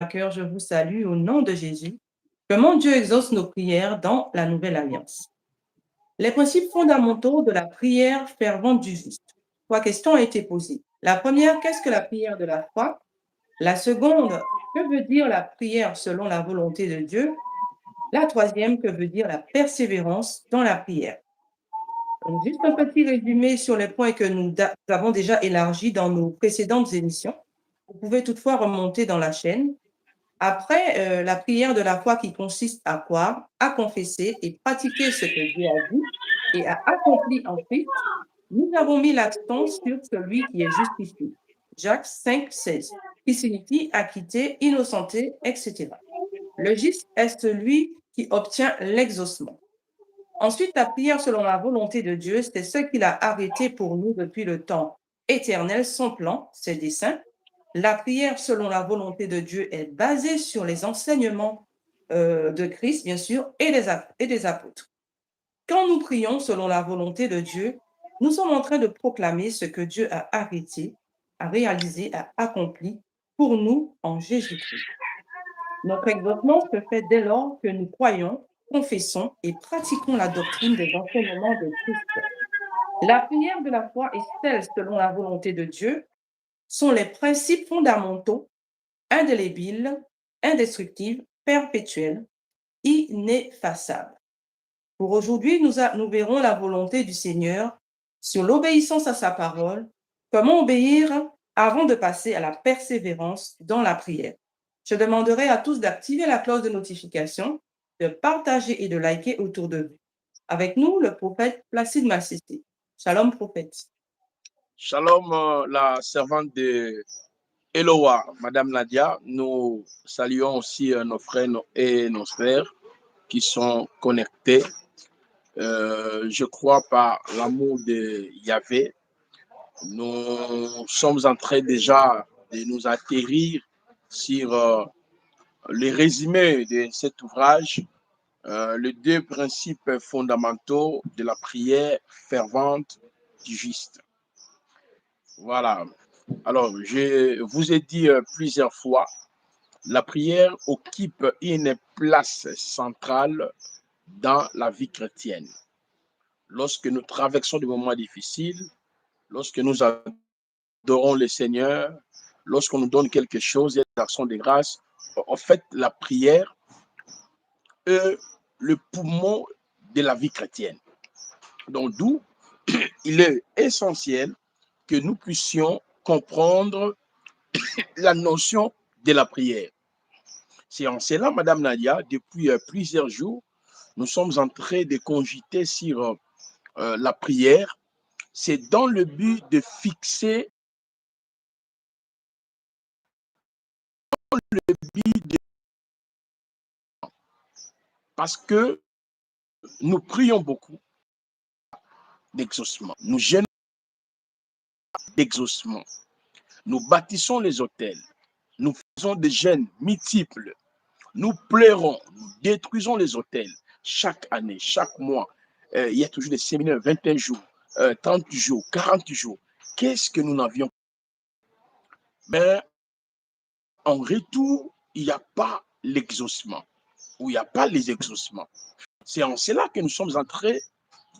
cœur, je vous salue au nom de Jésus. Que mon Dieu exauce nos prières dans la nouvelle alliance. Les principes fondamentaux de la prière fervente du juste. Trois questions ont été posées. La première, qu'est-ce que la prière de la foi? La seconde, que veut dire la prière selon la volonté de Dieu? La troisième, que veut dire la persévérance dans la prière? Donc, juste un petit résumé sur les points que nous avons déjà élargis dans nos précédentes émissions. Vous pouvez toutefois remonter dans la chaîne. Après, la prière de la foi qui consiste à croire, à confesser et pratiquer ce que Dieu a dit et a accompli en Christ, nous avons mis l'accent sur celui qui est justifié. Jacques 5, 16, qui signifie acquitté, innocenté, etc. Le juste est celui qui obtient l'exaucement. Ensuite, la prière selon la volonté de Dieu, c'est ce qu'il a arrêté pour nous depuis le temps éternel, son plan, ses desseins. La prière selon la volonté de Dieu est basée sur les enseignements de Christ, bien sûr, et des apôtres. Quand nous prions selon la volonté de Dieu, nous sommes en train de proclamer ce que Dieu a arrêté, a réalisé, a accompli pour nous en Jésus-Christ. Notre exaucement se fait dès lors que nous croyons, confessons et pratiquons la doctrine des enseignements de Christ. La prière de la foi et celle selon la volonté de Dieu sont les principes fondamentaux, indélébiles, indestructibles, perpétuels, ineffaçables. Pour aujourd'hui, nous verrons la volonté du Seigneur sur l'obéissance à sa parole, comment obéir avant de passer à la persévérance dans la prière. Je demanderai à tous d'activer la cloche de notification, de partager et de liker autour de vous. Avec nous, le prophète Placide Massisté. Shalom, prophète. Shalom, la servante de Eloa, Madame Nadia. Nous saluons aussi nos frères et nos frères qui sont connectés. Je crois par l'amour de Yahvé. Nous sommes en train déjà de nous atterrir sur le résumé de cet ouvrage, les deux principes fondamentaux de la prière fervente du juste. Voilà. Alors, je vous ai dit plusieurs fois, la prière occupe une place centrale dans la vie chrétienne. Lorsque nous traversons des moments difficiles, lorsque nous adorons le Seigneur, lorsqu'on nous donne quelque chose, et l'action de grâce, en fait, la prière est le poumon de la vie chrétienne. Donc, d'où il est essentiel que nous puissions comprendre la notion de la prière. C'est en cela, Madame Nadia, depuis plusieurs jours, nous sommes en train de cogiter sur la prière. C'est dans le but de fixer le but de... Parce que nous prions beaucoup d'exaucement. Nous gênons d'exaucement. Nous bâtissons les hôtels. Nous faisons des jeûnes multiples. Nous pleurons, nous détruisons les hôtels chaque année, chaque mois. Il y a toujours des séminaires, 21 jours, 30 jours, 40 jours. Qu'est-ce que nous n'avions pas? Mais en retour, il n'y a pas l'exaucement, ou il n'y a pas les exaucements. C'est en cela que nous sommes en train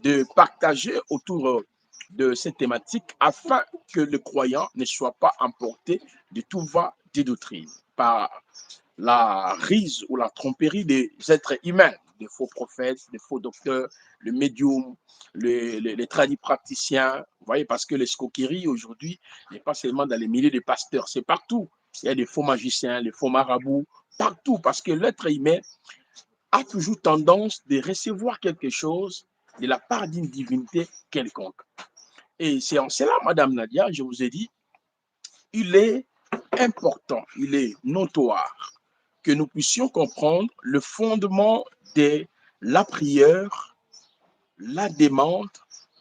de partager autour de cette thématique afin que le croyant ne soit pas emporté de tout va des doctrines par la rise ou la tromperie des êtres humains, des faux prophètes, des faux docteurs, le médium, les tradipraticiens. Vous voyez, parce que l'escroquerie aujourd'hui n'est pas seulement dans les milieux des pasteurs, c'est partout. Il y a des faux magiciens, des faux marabouts, partout, parce que l'être humain a toujours tendance de recevoir quelque chose de la part d'une divinité quelconque. Et c'est en cela, Madame Nadia, je vous ai dit, il est important, il est notoire que nous puissions comprendre le fondement de la prière, la demande,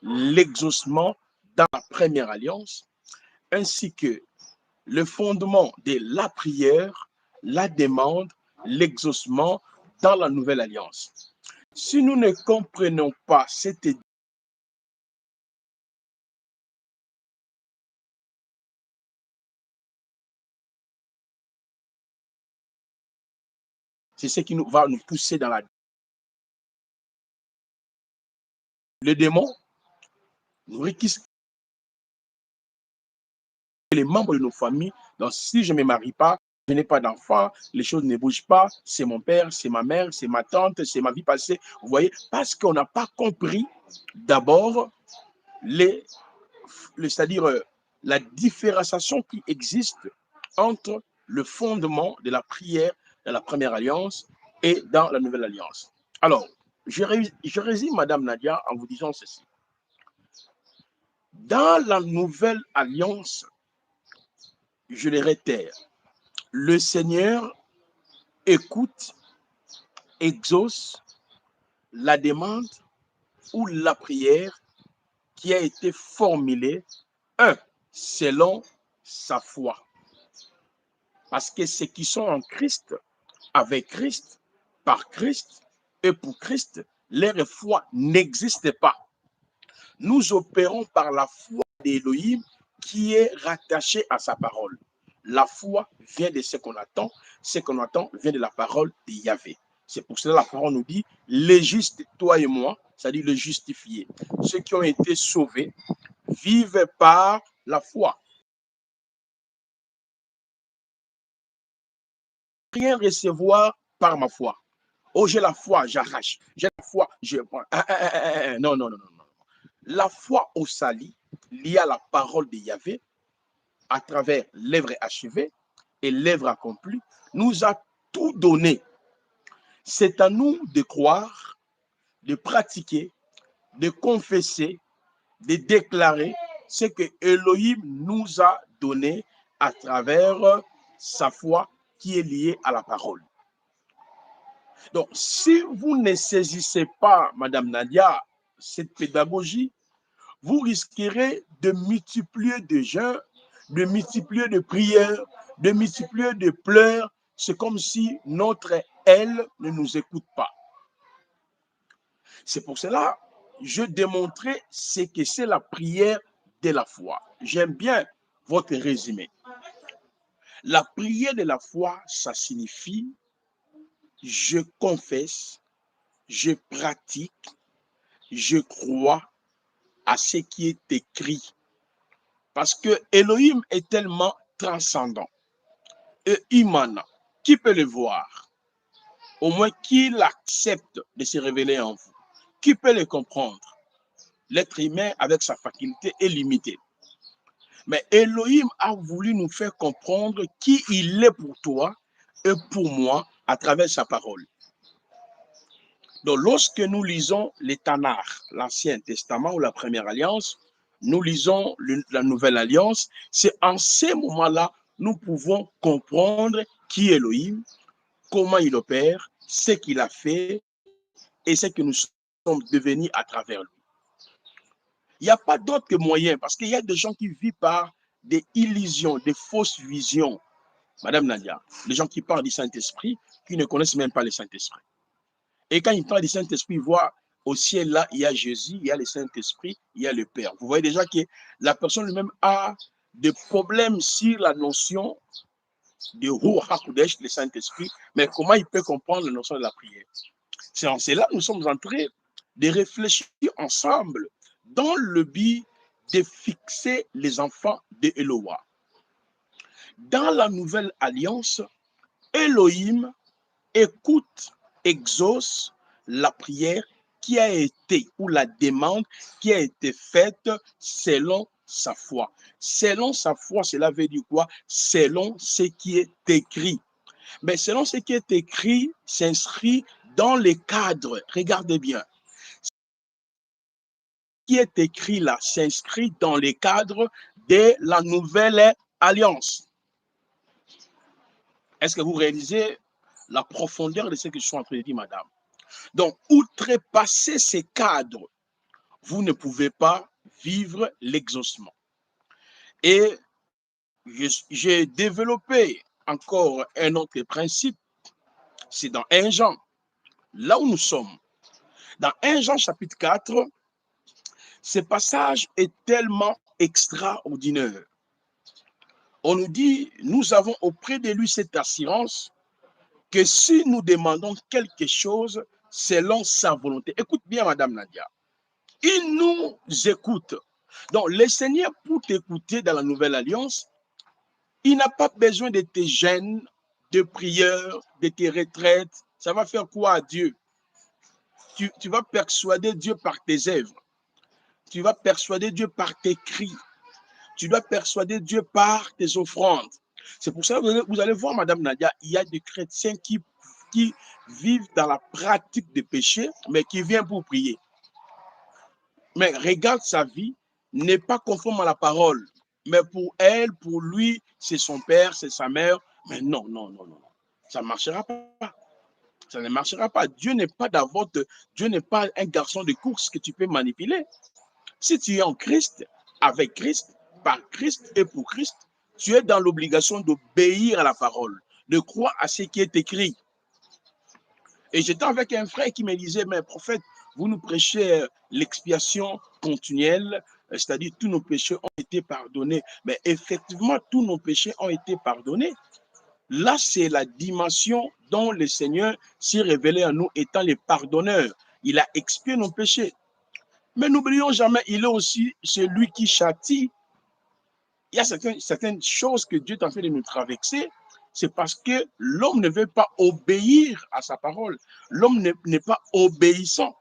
l'exaucement dans la première alliance, ainsi que le fondement de la prière, la demande, l'exaucement dans la nouvelle alliance. Si nous ne comprenons pas cette C'est ce qui va nous pousser dans la... Le démon nous réquise les membres de nos familles. Donc, si je ne me marie pas, je n'ai pas d'enfant, les choses ne bougent pas, c'est mon père, c'est ma mère, c'est ma tante, c'est ma vie passée. Vous voyez, parce qu'on n'a pas compris d'abord c'est-à-dire la différenciation qui existe entre le fondement de la prière dans la première alliance et dans la nouvelle alliance. Alors, je résume, Madame Nadia, en vous disant ceci. Dans la nouvelle alliance, je les réitère, le Seigneur écoute, exauce la demande ou la prière qui a été formulée, selon sa foi. Parce que ceux qui sont en Christ, avec Christ, par Christ et pour Christ, leur foi n'existe pas. Nous opérons par la foi d'Élohim qui est rattachée à sa parole. La foi vient de ce qu'on attend vient de la parole de Yahvé. C'est pour cela que la parole nous dit, les justes, toi et moi, c'est-à-dire les justifiés, ceux qui ont été sauvés, vivent par la foi. Rien recevoir par ma foi. Oh, j'ai la foi, j'arrache. J'ai la foi, je prends. Non, non, non, non, non. La foi au salut, liée à la parole de Yahvé, à travers l'œuvre achevée et l'œuvre accomplie, nous a tout donné. C'est à nous de croire, de pratiquer, de confesser, de déclarer ce que Elohim nous a donné à travers sa foi qui est liée à la parole. Donc, si vous ne saisissez pas, Madame Nadia, cette pédagogie, vous risquerez de multiplier de jeûnes, de multiplier de prières, de multiplier de pleurs. C'est comme si notre elle ne nous écoute pas. C'est pour cela que je démontrais ce que c'est la prière de la foi. J'aime bien votre résumé. La prière de la foi, ça signifie je confesse, je pratique, je crois à ce qui est écrit. Parce que Elohim est tellement transcendant et immanent. Qui peut le voir? Au moins, qui l'accepte de se révéler en vous? Qui peut le comprendre? L'être humain, avec sa faculté, est limité. Mais Elohim a voulu nous faire comprendre qui il est pour toi et pour moi à travers sa parole. Donc, lorsque nous lisons les Tanakh, l'Ancien Testament ou la Première Alliance, nous lisons la Nouvelle Alliance, c'est en ces moments-là, nous pouvons comprendre qui est Elohim, comment il opère, ce qu'il a fait et ce que nous sommes devenus à travers lui. Il n'y a pas d'autre moyen parce qu'il y a des gens qui vivent par des illusions, des fausses visions. Madame Nadia, les gens qui parlent du Saint-Esprit, qui ne connaissent même pas le Saint-Esprit. Et quand ils parlent du Saint-Esprit, ils voient au ciel là, il y a Jésus, il y a le Saint-Esprit, il y a le Père. Vous voyez déjà que la personne lui-même a des problèmes sur la notion de Ruach HaKodesh, le Saint-Esprit, mais comment il peut comprendre la notion de la prière? C'est en cela que nous sommes en train de réfléchir ensemble dans le but de fixer les enfants de Eloah. Dans la nouvelle alliance, Elohim écoute, exauce la prière qui a été, ou la demande qui a été faite selon sa foi. Selon sa foi, cela veut dire quoi? Selon ce qui est écrit. Mais selon ce qui est écrit, s'inscrit dans les cadres. Regardez bien. Ce qui est écrit là s'inscrit dans les cadres de la nouvelle alliance. Est-ce que vous réalisez la profondeur de ce que je suis en train de dire, madame? Donc, outrepasser ces cadres, vous ne pouvez pas vivre l'exaucement. Et j'ai développé encore un autre principe, c'est dans 1 Jean, là où nous sommes. Dans 1 Jean chapitre 4, ce passage est tellement extraordinaire. On nous dit, nous avons auprès de lui cette assurance que si nous demandons quelque chose selon sa volonté, écoute bien, Madame Nadia, il nous écoute. Donc, le Seigneur, pour t'écouter dans la nouvelle alliance, il n'a pas besoin de tes jeûnes, de prières, de tes retraites. Ça va faire quoi à Dieu? Tu vas persuader Dieu par tes œuvres. Tu vas persuader Dieu par tes cris. Tu dois persuader Dieu par tes offrandes. C'est pour ça que vous allez voir, Madame Nadia, il y a des chrétiens qui vivent dans la pratique des péchés, mais qui viennent pour prier. Mais regarde sa vie, n'est pas conforme à la parole. Mais pour elle, pour lui, c'est son père, c'est sa mère. Mais non, non, non, non. Ça ne marchera pas. Ça ne marchera pas. Dieu n'est pas Dieu n'est pas un garçon de course que tu peux manipuler. Si tu es en Christ, avec Christ, par Christ et pour Christ, tu es dans l'obligation d'obéir à la parole, de croire à ce qui est écrit. Et j'étais avec un frère qui me disait, mais prophète, vous nous prêchez l'expiation continuelle, c'est-à-dire tous nos péchés ont été pardonnés. Mais effectivement, tous nos péchés ont été pardonnés. Là, c'est la dimension dont le Seigneur s'est révélé à nous étant le pardonneur. Il a expié nos péchés. Mais n'oublions jamais, il est aussi celui qui châtie. Il y a certaines choses que Dieu est en train de nous traverser. C'est parce que l'homme ne veut pas obéir à sa parole. L'homme n'est pas obéissant.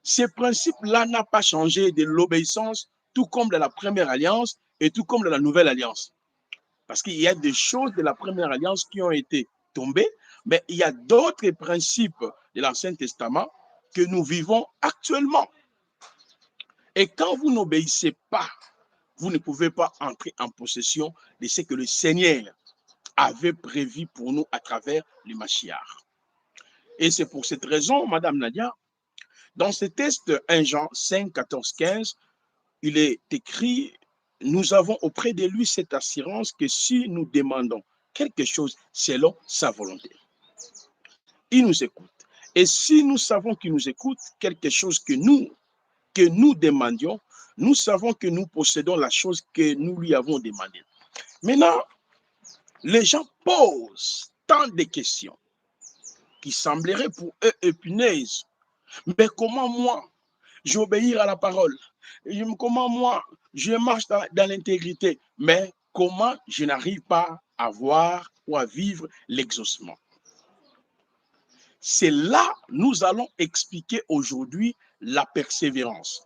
Ce principe-là n'a pas changé de l'obéissance, tout comme de la première alliance et tout comme de la nouvelle alliance. Parce qu'il y a des choses de la première alliance qui ont été tombées, mais il y a d'autres principes de l'Ancien Testament que nous vivons actuellement. Et quand vous n'obéissez pas, vous ne pouvez pas entrer en possession de ce que le Seigneur avait prévu pour nous à travers le Mashiach. Et c'est pour cette raison, Madame Nadia, dans ce texte 1 Jean 5, 14, 15, il est écrit, nous avons auprès de lui cette assurance que si nous demandons quelque chose selon sa volonté, il nous écoute. Et si nous savons qu'il nous écoute, quelque chose que nous demandions, nous savons que nous possédons la chose que nous lui avons demandé. Maintenant, les gens posent tant de questions qui sembleraient pour eux épineuses. Mais comment moi, j'obéir à la parole? Comment moi, je marche dans l'intégrité? Mais comment je n'arrive pas à voir ou à vivre l'exaucement? C'est là, nous allons expliquer aujourd'hui la persévérance.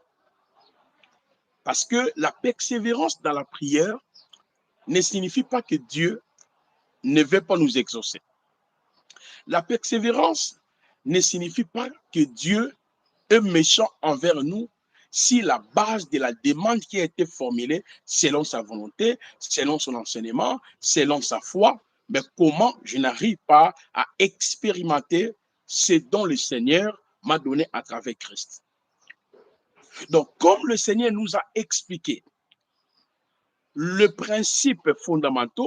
Parce que la persévérance dans la prière ne signifie pas que Dieu ne veut pas nous exaucer. La persévérance ne signifie pas que Dieu est méchant envers nous si la base de la demande qui a été formulée selon sa volonté, selon son enseignement, selon sa foi, mais comment je n'arrive pas à expérimenter ce dont le Seigneur m'a donné à travers Christ. Donc, comme le Seigneur nous a expliqué le principe fondamental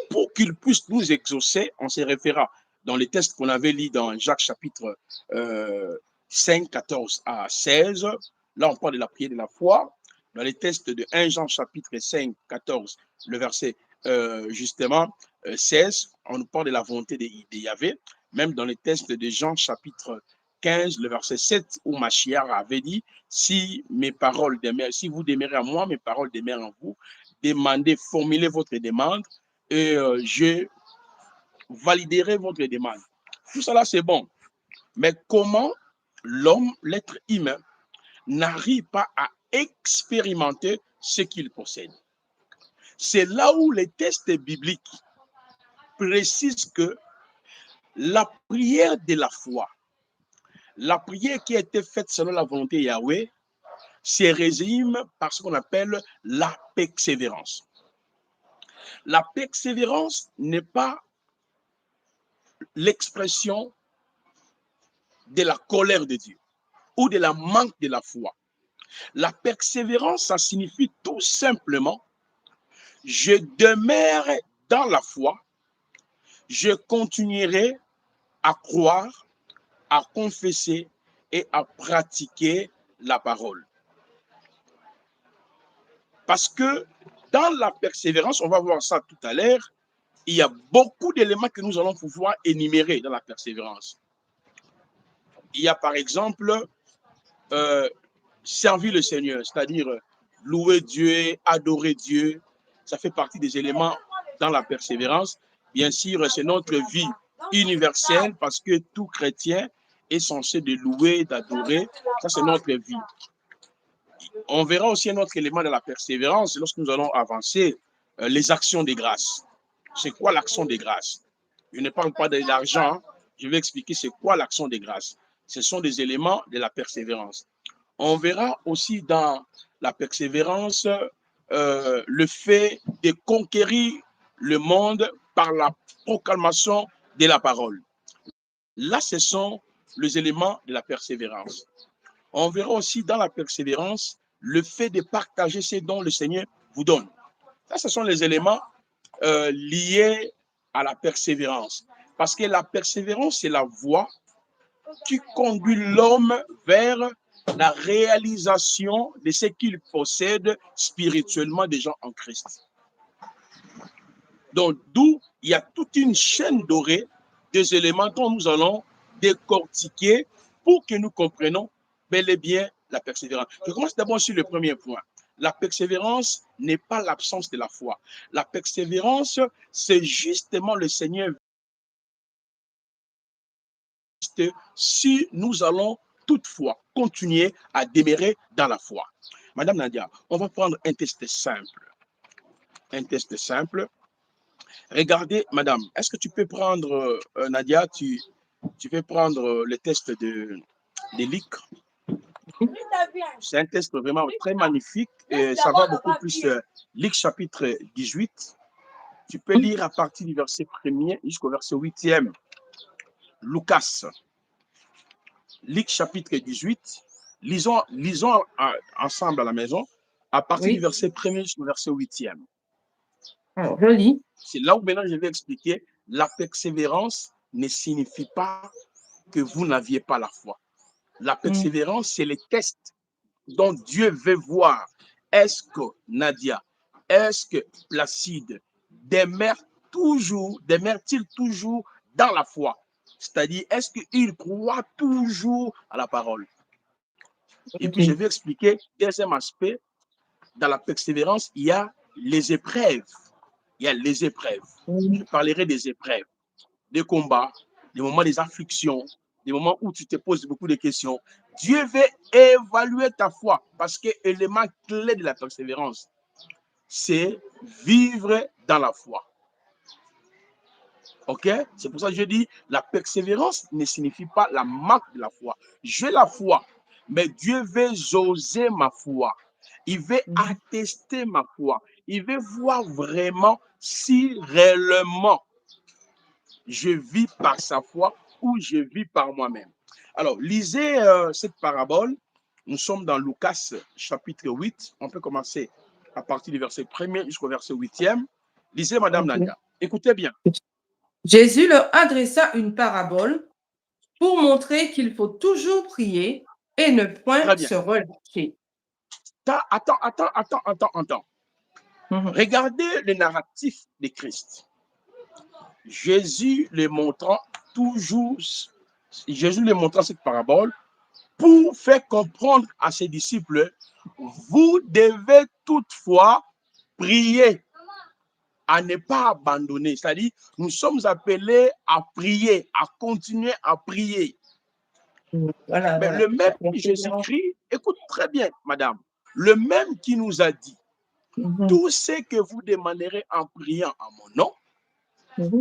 pour qu'il puisse nous exaucer, on se référera dans les textes qu'on avait lus dans Jacques chapitre 5, 14 à 16. Là, on parle de la prière de la foi. Dans les textes de 1 Jean chapitre 5, 14, le verset justement 16, on nous parle de la volonté de Yahvé. Même dans les textes de Jean chapitre 15, le verset 7, où Mashiach avait dit, si mes paroles demeurent, si vous demeurez en moi, mes paroles demeurent en vous, demandez, formulez votre demande et je validerai votre demande. Tout cela, c'est bon. Mais comment l'homme, l'être humain, n'arrive pas à expérimenter ce qu'il possède? C'est là où les textes bibliques précisent que la prière de la foi, la prière qui a été faite selon la volonté de Yahweh, se résume par ce qu'on appelle la persévérance. La persévérance n'est pas l'expression de la colère de Dieu ou de la manque de la foi. La persévérance, ça signifie tout simplement, je demeure dans la foi, je continuerai à croire, à confesser et à pratiquer la parole. Parce que dans la persévérance, on va voir ça tout à l'heure, il y a beaucoup d'éléments que nous allons pouvoir énumérer dans la persévérance. Il y a par exemple servir le Seigneur, c'est-à-dire louer Dieu, adorer Dieu. Ça fait partie des éléments dans la persévérance. Bien sûr, c'est notre vie universelle parce que tout chrétien est censé de louer, d'adorer. Ça, c'est notre vie. On verra aussi un autre élément de la persévérance lorsque nous allons avancer, les actions des grâces. C'est quoi l'action des grâces? Je ne parle pas de l'argent, je vais expliquer c'est quoi l'action des grâces. Ce sont des éléments de la persévérance. On verra aussi dans la persévérance le fait de conquérir le monde par la proclamation de la parole. Là, ce sont les éléments de la persévérance. On verra aussi dans la persévérance le fait de partager ce dont le Seigneur vous donne. Ça, ce sont les éléments liés à la persévérance. Parce que la persévérance, c'est la voie qui conduit l'homme vers la réalisation de ce qu'il possède spirituellement déjà en Christ. Donc, d'où il y a toute une chaîne dorée des éléments dont nous allons décortiquer pour que nous comprenions bel et bien la persévérance. Je commence d'abord sur le premier point. La persévérance n'est pas l'absence de la foi. La persévérance, c'est justement le Seigneur. Si nous allons toutefois continuer à demeurer dans la foi. Madame Nadia, on va prendre un test simple. Un test simple. Regardez, madame, est-ce que tu peux prendre, Nadia, tu peux prendre le test de Lick. C'est un test vraiment très magnifique et ça va beaucoup plus. Lick chapitre 18. Tu peux lire à partir du verset 1er jusqu'au verset 8e. Lucas. Luc chapitre 18. Lisons ensemble à la maison à partir du verset 1er jusqu'au verset 8e. Alors, je lis. C'est là où maintenant je vais expliquer la persévérance ne signifie pas que vous n'aviez pas la foi. La persévérance, c'est le test dont Dieu veut voir. Est-ce que Nadia, est-ce que Placide demeure-t-il toujours dans la foi? C'est-à-dire, est-ce qu'il croit toujours à la parole? Et puis, je vais expliquer, deuxième aspect, dans la persévérance, il y a les épreuves. Il y a les épreuves. Je parlerai des épreuves, des combats, des moments des afflictions, des moments où tu te poses beaucoup de questions. Dieu veut évaluer ta foi parce que l'élément clé de la persévérance, c'est vivre dans la foi. Ok? C'est pour ça que je dis, la persévérance ne signifie pas la marque de la foi. J'ai la foi, mais Dieu veut oser ma foi. Il veut attester ma foi. Il veut voir vraiment si réellement je vis par sa foi ou je vis par moi-même. Alors, lisez cette parabole. Nous sommes dans Lucas chapitre 8. On peut commencer à partir du verset 1er jusqu'au verset 8e. Lisez, Madame Nadia. Écoutez bien. Jésus leur adressa une parabole pour montrer qu'il faut toujours prier et ne point se relâcher. Attends. Regardez le narratif de Christ. Jésus les montrant cette parabole pour faire comprendre à ses disciples, vous devez toutefois prier, à ne pas abandonner. C'est-à-dire, nous sommes appelés à prier, à continuer à prier. Voilà, mais le même Jésus-Christ, écoute très bien, madame, le même qui nous a dit, tout ce que vous demanderez en priant en mon nom,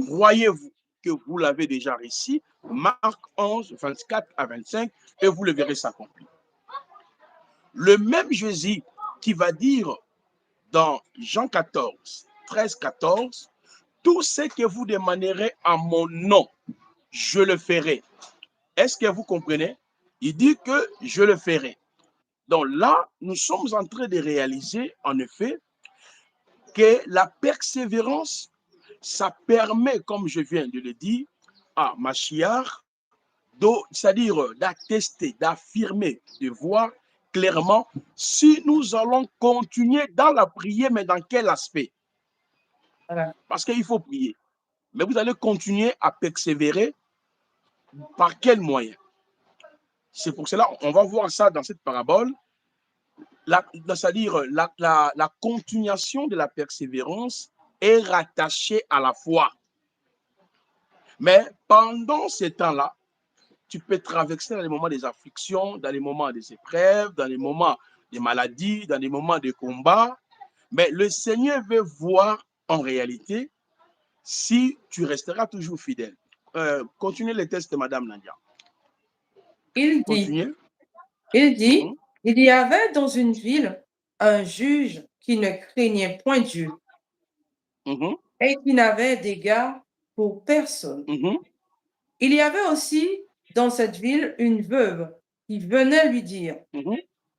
croyez-vous que vous l'avez déjà réussi, Marc 11, 24 à 25, et vous le verrez s'accomplir. Le même Jésus qui va dire dans Jean 14, 13, 14, tout ce que vous demanderez en mon nom, je le ferai. Est-ce que vous comprenez? Il dit que je le ferai. Donc là, nous sommes en train de réaliser, en effet, que la persévérance, ça permet, comme je viens de le dire, à Machiar, c'est-à-dire d'attester, d'affirmer, de voir clairement si nous allons continuer dans la prière, mais dans quel aspect? Parce qu'il faut prier. Mais vous allez continuer à persévérer par quel moyen? C'est pour cela on va voir ça dans cette parabole. C'est-à-dire la continuation de la persévérance est rattachée à la foi. Mais pendant ces temps-là, tu peux traverser dans les moments des afflictions, dans les moments des épreuves, dans les moments des maladies, dans les moments de combat. Mais le Seigneur veut voir en réalité si tu resteras toujours fidèle. Continuez les tests, Madame Nadia. Il dit, Continuez. il dit, il y avait dans une ville un juge qui ne craignait point Dieu et qui n'avait d'égard pour personne. Il y avait aussi dans cette ville une veuve qui venait lui dire,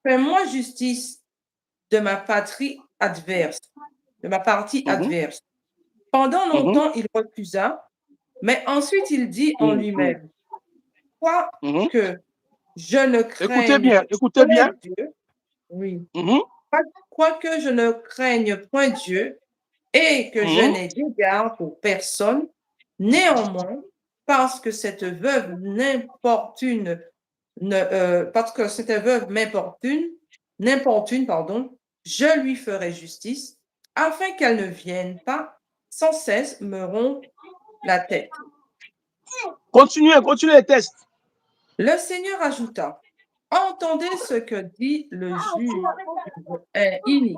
fais-moi justice de ma patrie adverse, de ma partie adverse. Pendant longtemps, il refusa, mais ensuite il dit en lui-même, quoi que je ne craigne écoutez bien. Dieu, oui, quoique je ne craigne point Dieu et que je n'ai d'égard pour personne, néanmoins, parce que cette veuve m'importune, pardon, je lui ferai justice, afin qu'elle ne vienne pas sans cesse me rompre la tête. Continuez les tests. Le Seigneur ajouta, entendez ce que dit le juge inique.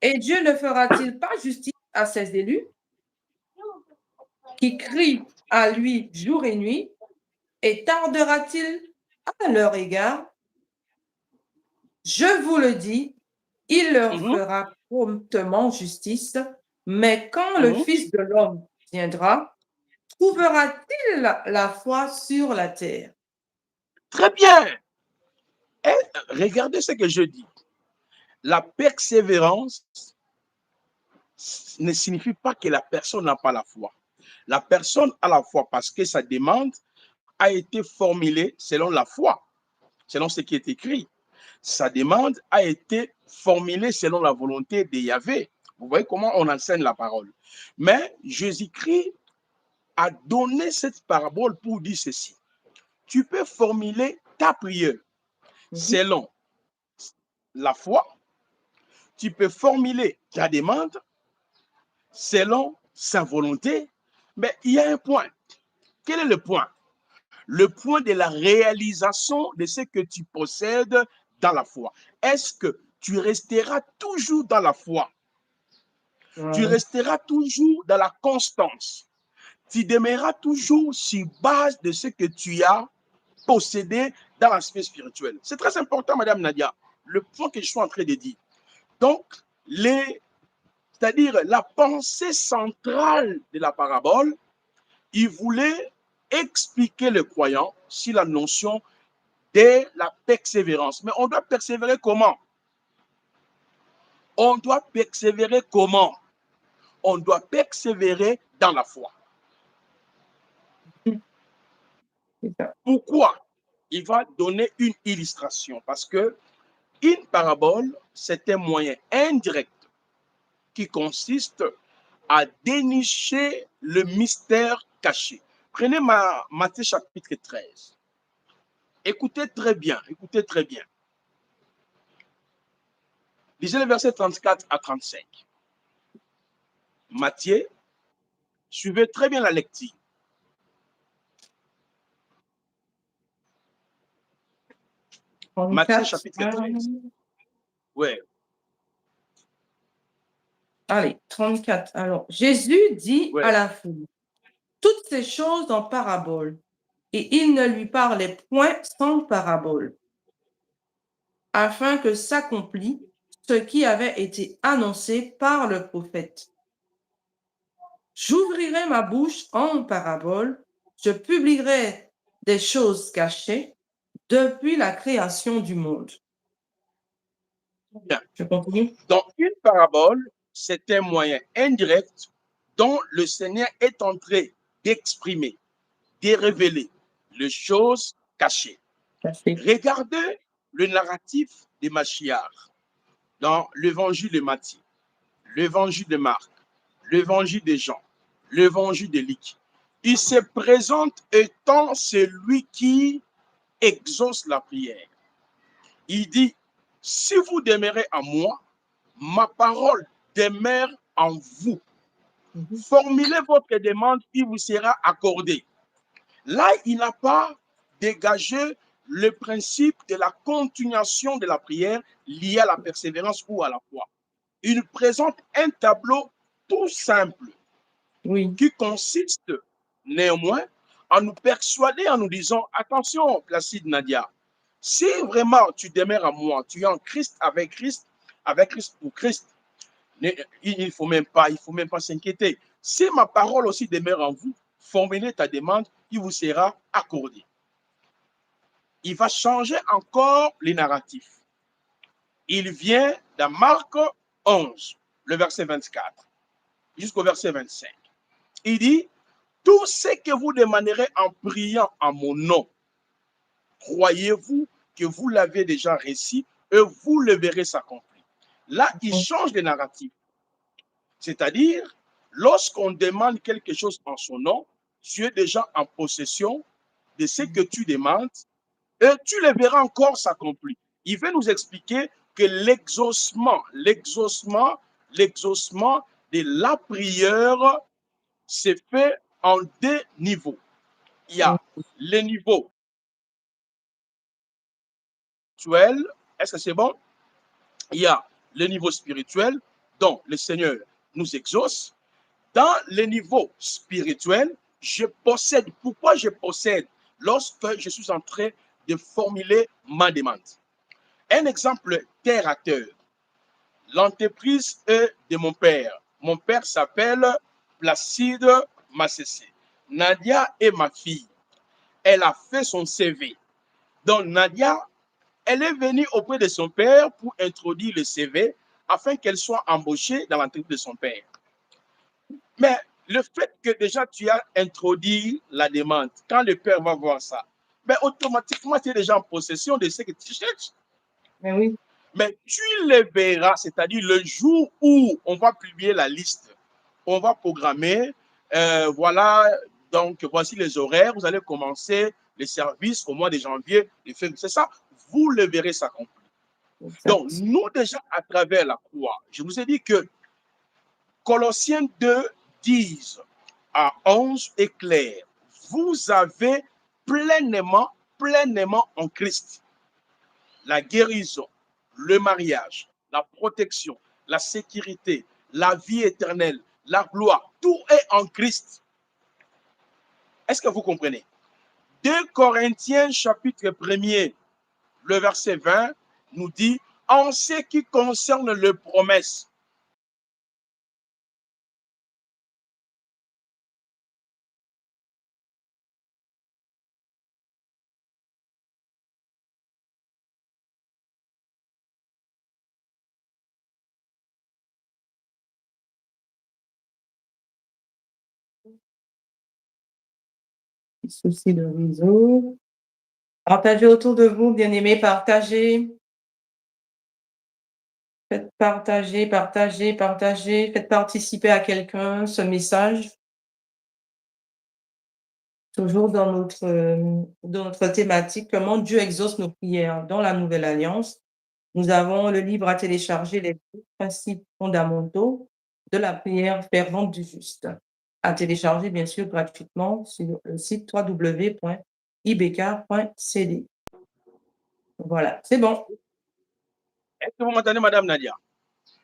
Et Dieu ne fera-t-il pas justice à ses élus qui crient à lui jour et nuit, et tardera-t-il à leur égard? Je vous le dis, il leur fera promptement justice, mais quand le Fils de l'homme viendra, trouvera-t-il la foi sur la terre? Très bien. Et regardez ce que je dis. La persévérance ne signifie pas que la personne n'a pas la foi. La personne a la foi parce que sa demande a été formulée selon la foi, selon ce qui est écrit. Sa demande a été formulée selon la volonté de Yahvé. Vous voyez comment on enseigne la parole. Mais Jésus-Christ a donné cette parabole pour dire ceci. Tu peux formuler ta prière selon la foi. Tu peux formuler ta demande selon sa volonté. Mais il y a un point. Quel est le point? Le point de la réalisation de ce que tu possèdes dans la foi. Est-ce que tu resteras toujours dans la foi? Tu resteras toujours dans la constance. Tu demeureras toujours sur base de ce que tu as possédé dans l'aspect spirituel. C'est très important, Madame Nadia, le point que je suis en train de dire. Donc, c'est-à-dire la pensée centrale de la parabole, il voulait expliquer le croyant sur la notion de la persévérance. Mais on doit persévérer comment? On doit persévérer comment? On doit persévérer dans la foi. Pourquoi? Il va donner une illustration parce que une parabole, c'est un moyen indirect qui consiste à dénicher le mystère caché. Prenez Matthieu chapitre 13. Écoutez très bien, écoutez très bien. Lisez le verset 34 à 35. Matthieu, suivez très bien la lecture. Matthieu chapitre 13. Ouais. Allez, 34. Alors, Jésus dit à la foule toutes ces choses en parabole, et il ne lui parlait point sans parabole, afin que s'accomplisse ce qui avait été annoncé par le prophète. J'ouvrirai ma bouche en parabole, je publierai des choses cachées depuis la création du monde. Bien. Je continue. Dans une parabole, c'est un moyen indirect dont le Seigneur est en train d'exprimer, de révéler les choses cachées. Regardez le narratif de Machiar dans l'évangile de Matthieu, l'évangile de Marc, l'évangile de Jean. l'évangile de Luc. Il se présente étant celui qui exauce la prière. Il dit, si vous demeurez en moi, ma parole demeure en vous. Formulez votre demande, il vous sera accordé. Là, il n'a pas dégagé le principe de la continuation de la prière liée à la persévérance ou à la foi. Il présente un tableau tout simple qui consiste néanmoins à nous persuader en nous disant, attention, Placide Nadia, si vraiment tu demeures en moi, tu es en Christ, avec Christ pour Christ, il ne faut même pas s'inquiéter. Si ma parole aussi demeure en vous, formulez ta demande, il vous sera accordé. Il va changer encore les narratifs. Il vient dans Marc 11, le verset 24, jusqu'au verset 25. Il dit, tout ce que vous demanderez en priant en mon nom, croyez-vous que vous l'avez déjà reçu et vous le verrez s'accomplir. Là, il change les narratifs. C'est-à-dire, lorsqu'on demande quelque chose en son nom, tu es déjà en possession de ce que tu demandes et tu le verras encore s'accomplir. Il veut nous expliquer que l'exaucement de la prière se fait en deux niveaux. Il y a le niveau spirituel, est-ce que c'est bon? Il y a le niveau spirituel, dont le Seigneur nous exauce. Dans le niveau spirituel, je possède. Pourquoi je possède? Lorsque je suis en train de formuler ma demande. Un exemple terre à terre. L'entreprise est de mon père. Mon père s'appelle Placide Massessé. Nadia est ma fille. Elle a fait son CV. Donc Nadia, elle est venue auprès de son père pour introduire le CV afin qu'elle soit embauchée dans l'entreprise de son père. Mais le fait que déjà tu as introduit la demande, quand le père va voir ça, ben automatiquement tu es déjà en possession de ce que tu cherches. Mais oui. Mais tu le verras, c'est-à-dire le jour où on va publier la liste, on va programmer, voilà, donc voici les horaires, vous allez commencer les services au mois de janvier, c'est ça, vous le verrez s'accomplir. Donc, nous déjà à travers la croix, je vous ai dit que Colossiens 2, 10 à 11 est clair. Vous avez pleinement en Christ la guérison, le mariage, la protection, la sécurité, la vie éternelle, la gloire, tout est en Christ. Est-ce que vous comprenez? 2 Corinthiens chapitre 1er, le verset 20 nous dit, en ce qui concerne les promesses, Souci de réseau. Partagez autour de vous, bien-aimés, partagez. Faites partager. Faites participer à quelqu'un ce message. Toujours dans notre thématique, comment Dieu exauce nos prières dans la Nouvelle Alliance. Nous avons le livre à télécharger, les principes fondamentaux de la prière fervente du juste, à télécharger bien sûr gratuitement sur le site www.ibk.cd. Voilà, c'est bon. Est-ce que vous m'entendez, Madame Nadia?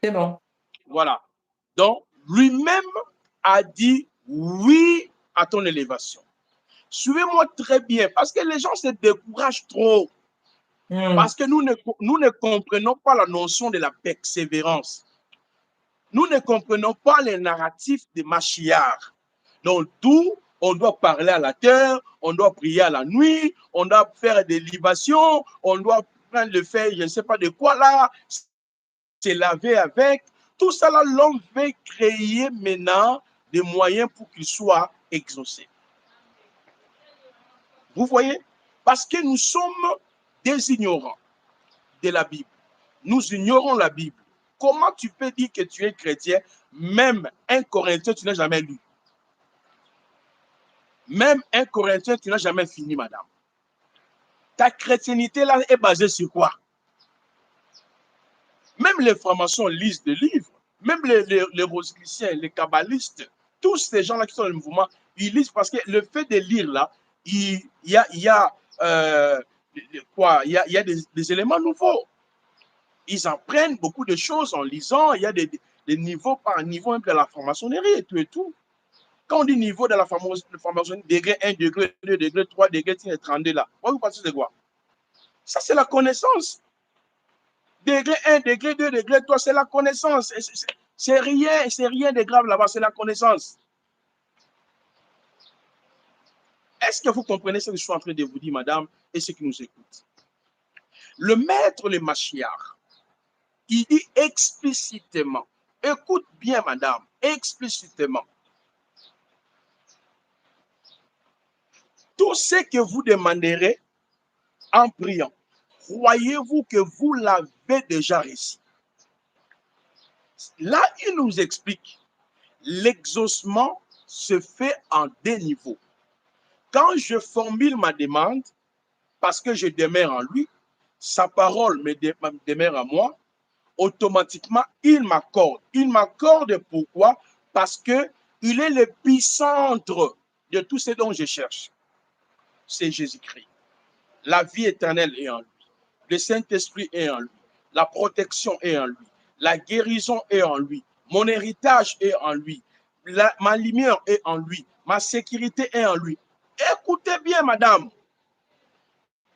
C'est bon. Voilà. Donc, lui-même a dit oui à ton élévation. Suivez-moi très bien, parce que les gens se découragent trop. Parce que nous ne comprenons pas la notion de la persévérance. Nous ne comprenons pas les narratifs de Machiar. Donc, d'où on doit parler à la terre, on doit prier à la nuit, on doit faire des libations, on doit prendre le fait, je ne sais pas de quoi là, se laver avec. Tout ça là, l'homme veut créer maintenant des moyens pour qu'il soit exaucé. Vous voyez? Parce que nous sommes des ignorants de la Bible. Nous ignorons la Bible. Comment tu peux dire que tu es chrétien, même un Corinthien, tu n'as jamais lu? Même un Corinthien, tu n'as jamais fini, madame. Ta chrétienté là est basée sur quoi? Même les francs-maçons lisent des livres, même les rosicruciens, les kabbalistes, tous ces gens-là qui sont dans le mouvement, ils lisent parce que le fait de lire là, il y a quoi? Il y a des éléments nouveaux. Ils apprennent beaucoup de choses en lisant. Il y a des niveaux par niveau même de la franc-maçonnerie et tout et tout. Quand on dit niveau de la franc-maçonnerie, degré 1, degré 2, degré 3, degré 32 là, vous pensez de quoi? Ça, c'est la connaissance. Degré 1, degré 2, degré 3, c'est la connaissance. C'est rien de grave là-bas, c'est la connaissance. Est-ce que vous comprenez ce que je suis en train de vous dire, madame, et ceux qui nous écoutent? Le maître, le Mashiach, il dit explicitement, écoute bien, madame, explicitement, tout ce que vous demanderez en priant, croyez-vous que vous l'avez déjà reçu? Là, il nous explique, l'exaucement se fait en deux niveaux. Quand je formule ma demande, parce que je demeure en lui, sa parole me demeure en moi, automatiquement, il m'accorde. Il m'accorde pourquoi? Parce qu'il est l'épicentre de tout ce dont je cherche. C'est Jésus-Christ. La vie éternelle est en lui. Le Saint-Esprit est en lui. La protection est en lui. La guérison est en lui. Mon héritage est en lui. Ma lumière est en lui. Ma sécurité est en lui. Écoutez bien, madame.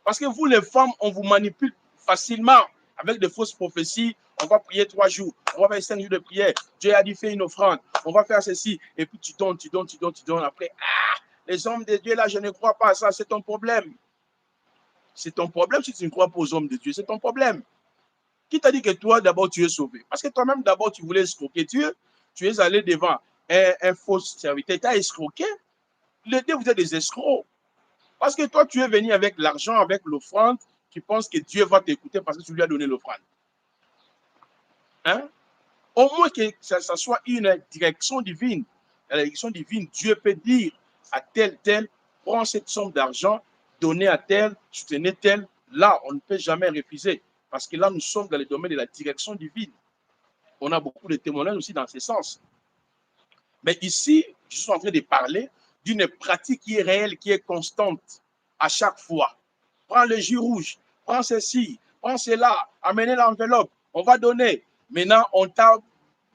Parce que vous, les femmes, on vous manipule facilement avec de fausses prophéties. On va prier 3 jours. On va faire 5 jours de prière. Dieu a dit, fais une offrande. On va faire ceci. Et puis tu donnes, tu donnes, tu donnes, tu donnes. Après, les hommes de Dieu, là, je ne crois pas à ça. C'est ton problème. C'est ton problème si tu ne crois pas aux hommes de Dieu. C'est ton problème. Qui t'a dit que toi, d'abord, tu es sauvé? Parce que toi-même, d'abord, tu voulais escroquer Dieu. Tu es allé devant un faux serviteur. Tu as escroqué. Les deux, vous êtes des escrocs. Parce que toi, tu es venu avec l'argent, avec l'offrande. Tu penses que Dieu va t'écouter parce que tu lui as donné l'offrande. Hein? Au moins que ça soit une direction divine. La direction divine, Dieu peut dire à tel, prends cette somme d'argent, donnez à tel, soutenez tel. Là, on ne peut jamais refuser. Parce que là, nous sommes dans le domaine de la direction divine. On a beaucoup de témoignages aussi dans ce sens. Mais ici, je suis en train de parler d'une pratique qui est réelle, qui est constante à chaque fois. Prends le jus rouge, prends ceci, prends cela, amenez l'enveloppe, on va donner. Maintenant, on t'a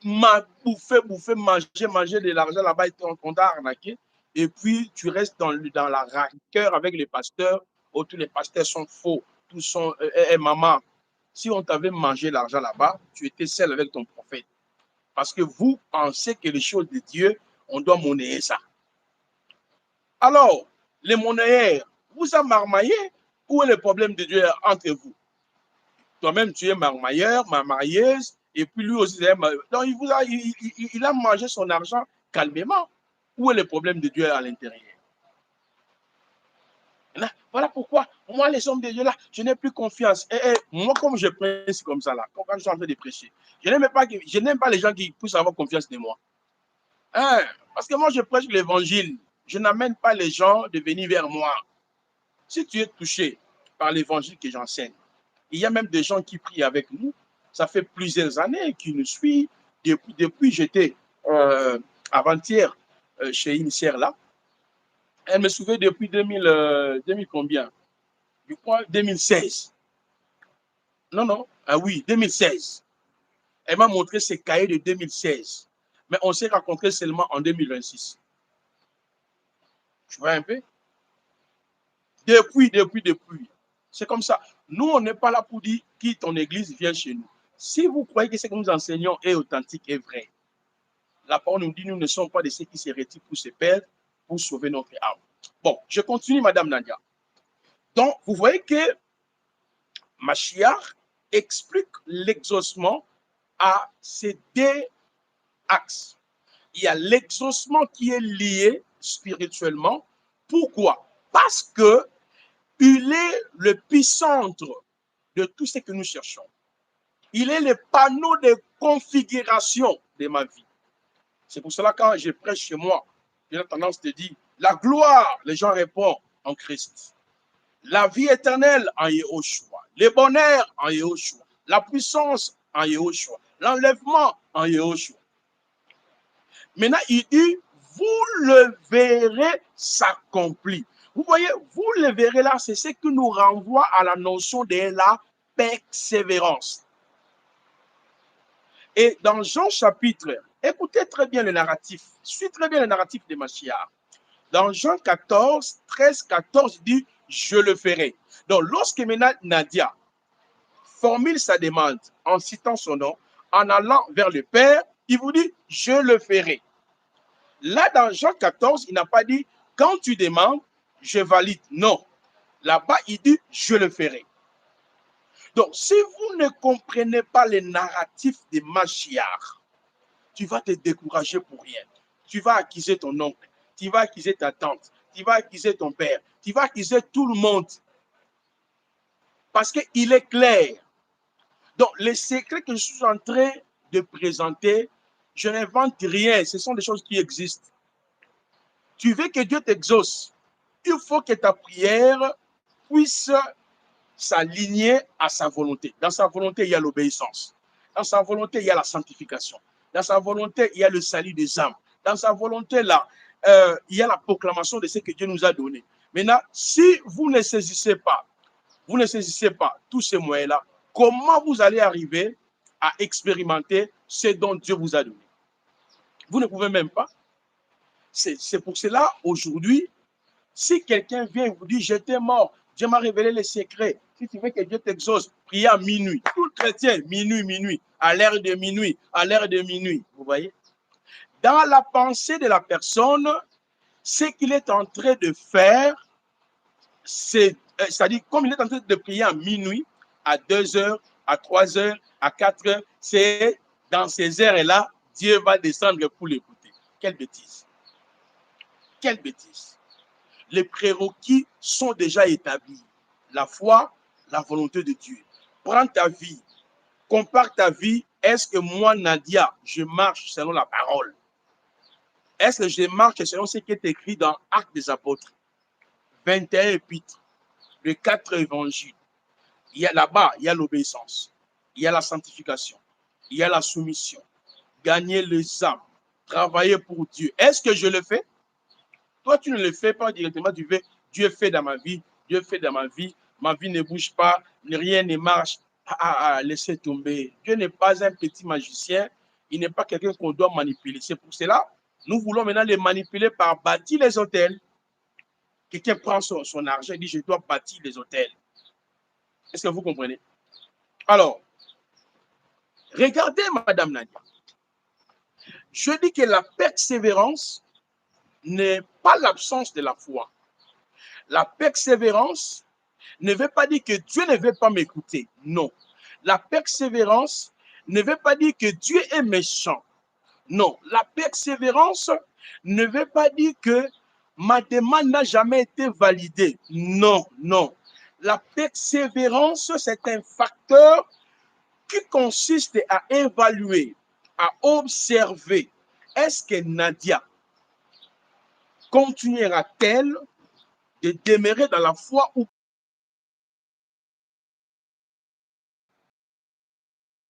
bouffé, mangé de l'argent là-bas, on t'a arnaqué. Et puis, tu restes dans la rancœur avec les pasteurs, où tous les pasteurs sont faux, tous sont maman. Si on t'avait mangé l'argent là-bas, tu étais seul avec ton prophète. Parce que vous pensez que les choses de Dieu, on doit monnayer ça. Alors, les monnayaires, vous a marmaillé. Où est le problème de Dieu entre vous? Toi-même, tu es marmailleur, marmailleuse, et puis lui aussi, donc il a mangé son argent calmement. Où est le problème de Dieu à l'intérieur? Voilà pourquoi, moi, les hommes de Dieu là, je n'ai plus confiance. Moi, comme je prêche comme ça là, quand je suis en train de prêcher, je n'aime pas les gens qui puissent avoir confiance en moi. Parce que moi, je prêche l'évangile. Je n'amène pas les gens de venir vers moi. Si tu es touché par l'évangile que j'enseigne, il y a même des gens qui prient avec nous. Ça fait plusieurs années qu'ils nous suivent. Depuis j'étais avant-hier chez une sœur là. Elle me suivait depuis 2000 combien? Je crois 2016. Non. Ah oui, 2016. Elle m'a montré ses cahiers de 2016. Mais on s'est rencontrés seulement en 2026. Tu vois un peu? Depuis. C'est comme ça. Nous, on n'est pas là pour dire quitte ton église, viens chez nous. Si vous croyez que ce que nous enseignons est authentique et vrai, la parole nous dit nous ne sommes pas de ceux qui se retirent pour se perdre, pour sauver notre âme. Bon, je continue, Madame Nadia. Donc, vous voyez que Mashiach explique l'exaucement à ces deux axes. Il y a l'exaucement qui est lié spirituellement. Pourquoi? Parce que il est l'épicentre de tout ce que nous cherchons. Il est le panneau de configuration de ma vie. C'est pour cela que quand je prêche chez moi, j'ai la tendance de dire La gloire, les gens répondent en Christ. La vie éternelle en Yehoshua. Le bonheur en Yehoshua. La puissance en Yehoshua. L'enlèvement en Yehoshua. Maintenant, il dit, vous le verrez s'accomplir. Vous voyez, vous le verrez là, c'est ce qui nous renvoie à la notion de la persévérance. Et dans Jean chapitre, écoutez très bien le narratif, suivez très bien le narratif de Machiar. Dans Jean 14, 13, 14, il dit, je le ferai. Donc, lorsque maintenant Nadia formule sa demande en citant son nom, en allant vers le Père, il vous dit, je le ferai. Là, dans Jean 14, il n'a pas dit, quand tu demandes, je valide. Non. Là-bas, il dit, je le ferai. Donc, si vous ne comprenez pas les narratifs de Machiar, tu vas te décourager pour rien. Tu vas accuser ton oncle, tu vas accuser ta tante, tu vas accuser ton père, tu vas accuser tout le monde. Parce qu'il est clair. Donc, les secrets que je suis en train de présenter, je n'invente rien. Ce sont des choses qui existent. Tu veux que Dieu t'exauce. Il faut que ta prière puisse s'aligner à sa volonté. Dans sa volonté, il y a l'obéissance. Dans sa volonté, il y a la sanctification. Dans sa volonté, il y a le salut des âmes. Dans sa volonté, là, il y a la proclamation de ce que Dieu nous a donné. Maintenant, si vous ne saisissez pas tous ces moyens-là, comment vous allez arriver à expérimenter ce dont Dieu vous a donné? Vous ne pouvez même pas. C'est pour cela, aujourd'hui, si quelqu'un vient et vous dit, j'étais mort, Dieu m'a révélé les secrets. Si tu veux que Dieu t'exauce, priez à minuit. Tout chrétien, minuit, à l'heure de minuit, à l'heure de minuit. Vous voyez? Dans la pensée de la personne, ce qu'il est en train de faire, c'est-à-dire, comme il est en train de prier à minuit, à 2 heures, à 3 heures, à 4 heures, c'est dans ces heures-là, Dieu va descendre pour l'écouter. Quelle bêtise! Quelle bêtise! Les prérequis sont déjà établis. La foi, la volonté de Dieu. Prends ta vie, compare ta vie. Est-ce que moi, Nadia, je marche selon la parole? Est-ce que je marche selon ce qui est écrit dans Actes des Apôtres, 21 épîtres, les 4 évangiles? Il y a là-bas, il y a l'obéissance, il y a la sanctification, il y a la soumission, gagner les âmes, travailler pour Dieu. Est-ce que je le fais? Toi, tu ne le fais pas directement, tu fais, Dieu fait dans ma vie, Dieu fait dans ma vie ne bouge pas, rien ne marche. Laissez tomber. Dieu n'est pas un petit magicien, il n'est pas quelqu'un qu'on doit manipuler. C'est pour cela, nous voulons maintenant les manipuler par bâtir les hôtels. Quelqu'un prend son argent et dit, je dois bâtir les hôtels. Est-ce que vous comprenez? Alors, regardez, Madame Nadia. Je dis que la persévérance n'est pas l'absence de la foi. La persévérance ne veut pas dire que Dieu ne veut pas m'écouter. Non. La persévérance ne veut pas dire que Dieu est méchant. Non. La persévérance ne veut pas dire que ma demande n'a jamais été validée. Non, non. La persévérance, c'est un facteur qui consiste à évaluer, à observer. Est-ce que Nadia continuera-t-elle de demeurer dans la foi ou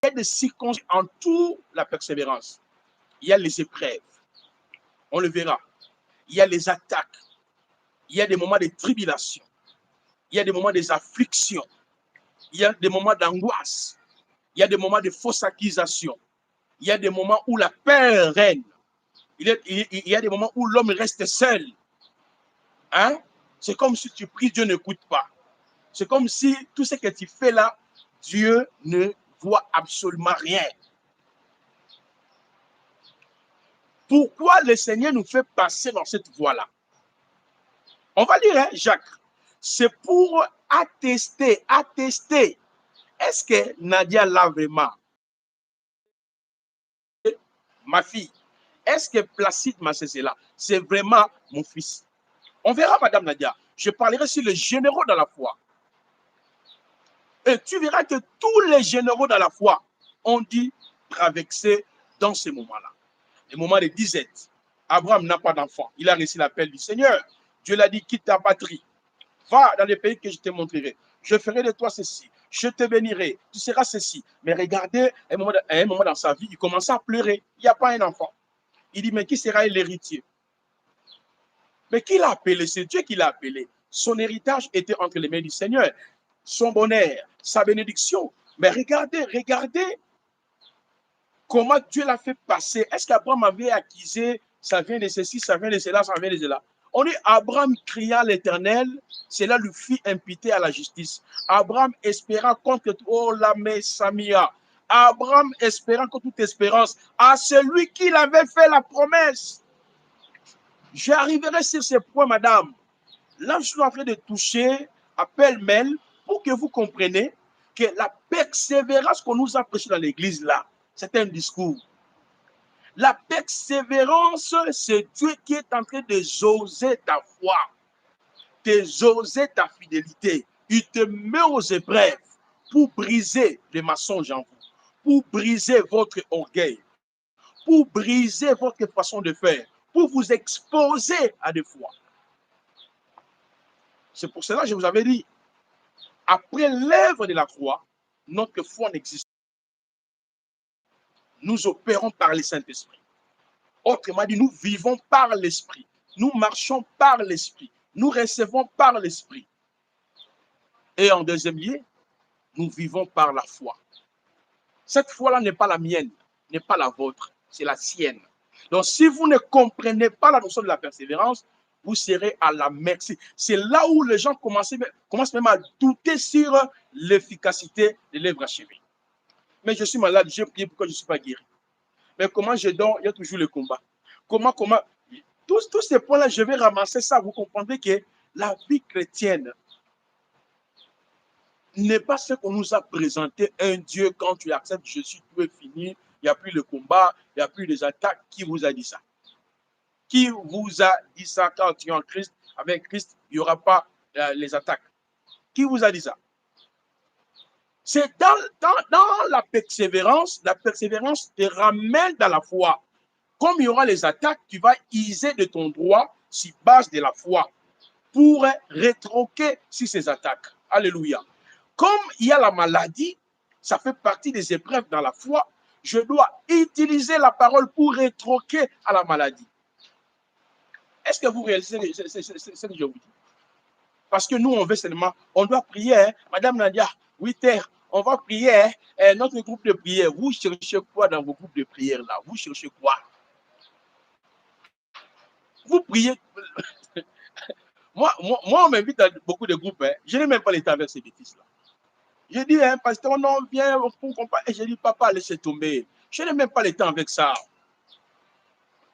il y a des circonstances en tout la persévérance. Il y a les épreuves, on le verra. Il y a les attaques, il y a des moments de tribulation, il y a des moments d'affliction, il y a des moments d'angoisse, il y a des moments de fausses accusations, il y a des moments où la peur règne, il y a des moments où l'homme reste seul. Hein? C'est comme si tu pries, Dieu n'écoute pas. C'est comme si tout ce que tu fais là, Dieu ne voit absolument rien. Pourquoi le Seigneur nous fait passer dans cette voie-là? On va lire, hein, Jacques. C'est pour attester. Est-ce que Nadia l'a vraiment? Ma fille. Est-ce que Placide Massé là, c'est vraiment mon fils? On verra, Madame Nadia. Je parlerai sur les généraux dans la foi. Et tu verras que tous les généraux dans la foi ont dit traverser dans ces moments-là. Les moments de disette, Abraham n'a pas d'enfant. Il a reçu l'appel du Seigneur. Dieu l'a dit, quitte ta patrie. Va dans les pays que je te montrerai. Je ferai de toi ceci. Je te bénirai. Tu seras ceci. Mais regardez, à un moment dans sa vie, il commence à pleurer. Il n'y a pas un enfant. Il dit, mais qui sera l'héritier? Mais qui l'a appelé? C'est Dieu qui l'a appelé. Son héritage était entre les mains du Seigneur. Son bonheur, sa bénédiction. Mais regardez comment Dieu l'a fait passer. Est-ce qu'Abraham avait accusé, ça vient de ceci, ça vient de cela, ça vient de cela? On dit, Abraham cria à l'Éternel, cela lui fit imputer à la justice. Abraham espéra contre oh la Samia. Abraham espérant contre toute espérance à celui qui l'avait fait la promesse. J'arriverai sur ce point, madame. Là, je suis en train de toucher à pêle-mêle pour que vous compreniez que la persévérance qu'on nous a prêchée dans l'église là, c'est un discours. La persévérance, c'est Dieu qui est en train de jauger ta foi, de jauger ta fidélité. Il te met aux épreuves pour briser les mensonges en vous, pour briser votre orgueil, pour briser votre façon de faire, pour vous exposer à des fois. C'est pour cela que je vous avais dit, après l'œuvre de la croix, notre foi n'existe pas. Nous opérons par le Saint-Esprit. Autrement dit, nous vivons par l'Esprit. Nous marchons par l'Esprit. Nous recevons par l'Esprit. Et en deuxième lieu, nous vivons par la foi. Cette foi-là n'est pas la mienne, n'est pas la vôtre, c'est la sienne. Donc, si vous ne comprenez pas la notion de la persévérance, vous serez à la merci. C'est là où les gens commencent même à douter sur l'efficacité de l'œuvre achevée. Mais je suis malade, j'ai prié pourquoi je ne suis pas guéri. Mais comment je dors, il y a toujours le combat. Comment, tous ces points-là, je vais ramasser ça. Vous comprendrez que la vie chrétienne n'est pas ce qu'on nous a présenté. Un Dieu, quand tu acceptes Jésus, tout est fini. Il n'y a plus le combat, il n'y a plus les attaques. Qui vous a dit ça? Qui vous a dit ça quand tu es en Christ? Avec Christ, il n'y aura pas les attaques. Qui vous a dit ça? C'est dans la persévérance te ramène dans la foi. Comme il y aura les attaques, tu vas user de ton droit sur base de la foi pour rétroquer sur ces attaques. Alléluia. Comme il y a la maladie, ça fait partie des épreuves dans la foi, je dois utiliser la parole pour rétroquer à la maladie. Est-ce que vous réalisez ce que je vous dis? Parce que nous, on veut seulement, on doit prier, hein? Madame Nadia, 8 heures, on va prier, hein? Notre groupe de prière. Vous cherchez quoi dans vos groupes de prière là? Vous cherchez quoi? Vous priez. moi, on m'invite dans beaucoup de groupes, hein? Je n'ai même pas le temps avec ces bêtises-là. Je dis, hein, pasteur, non, viens, et je dis, papa, laissez tomber. Je n'ai même pas le temps avec ça.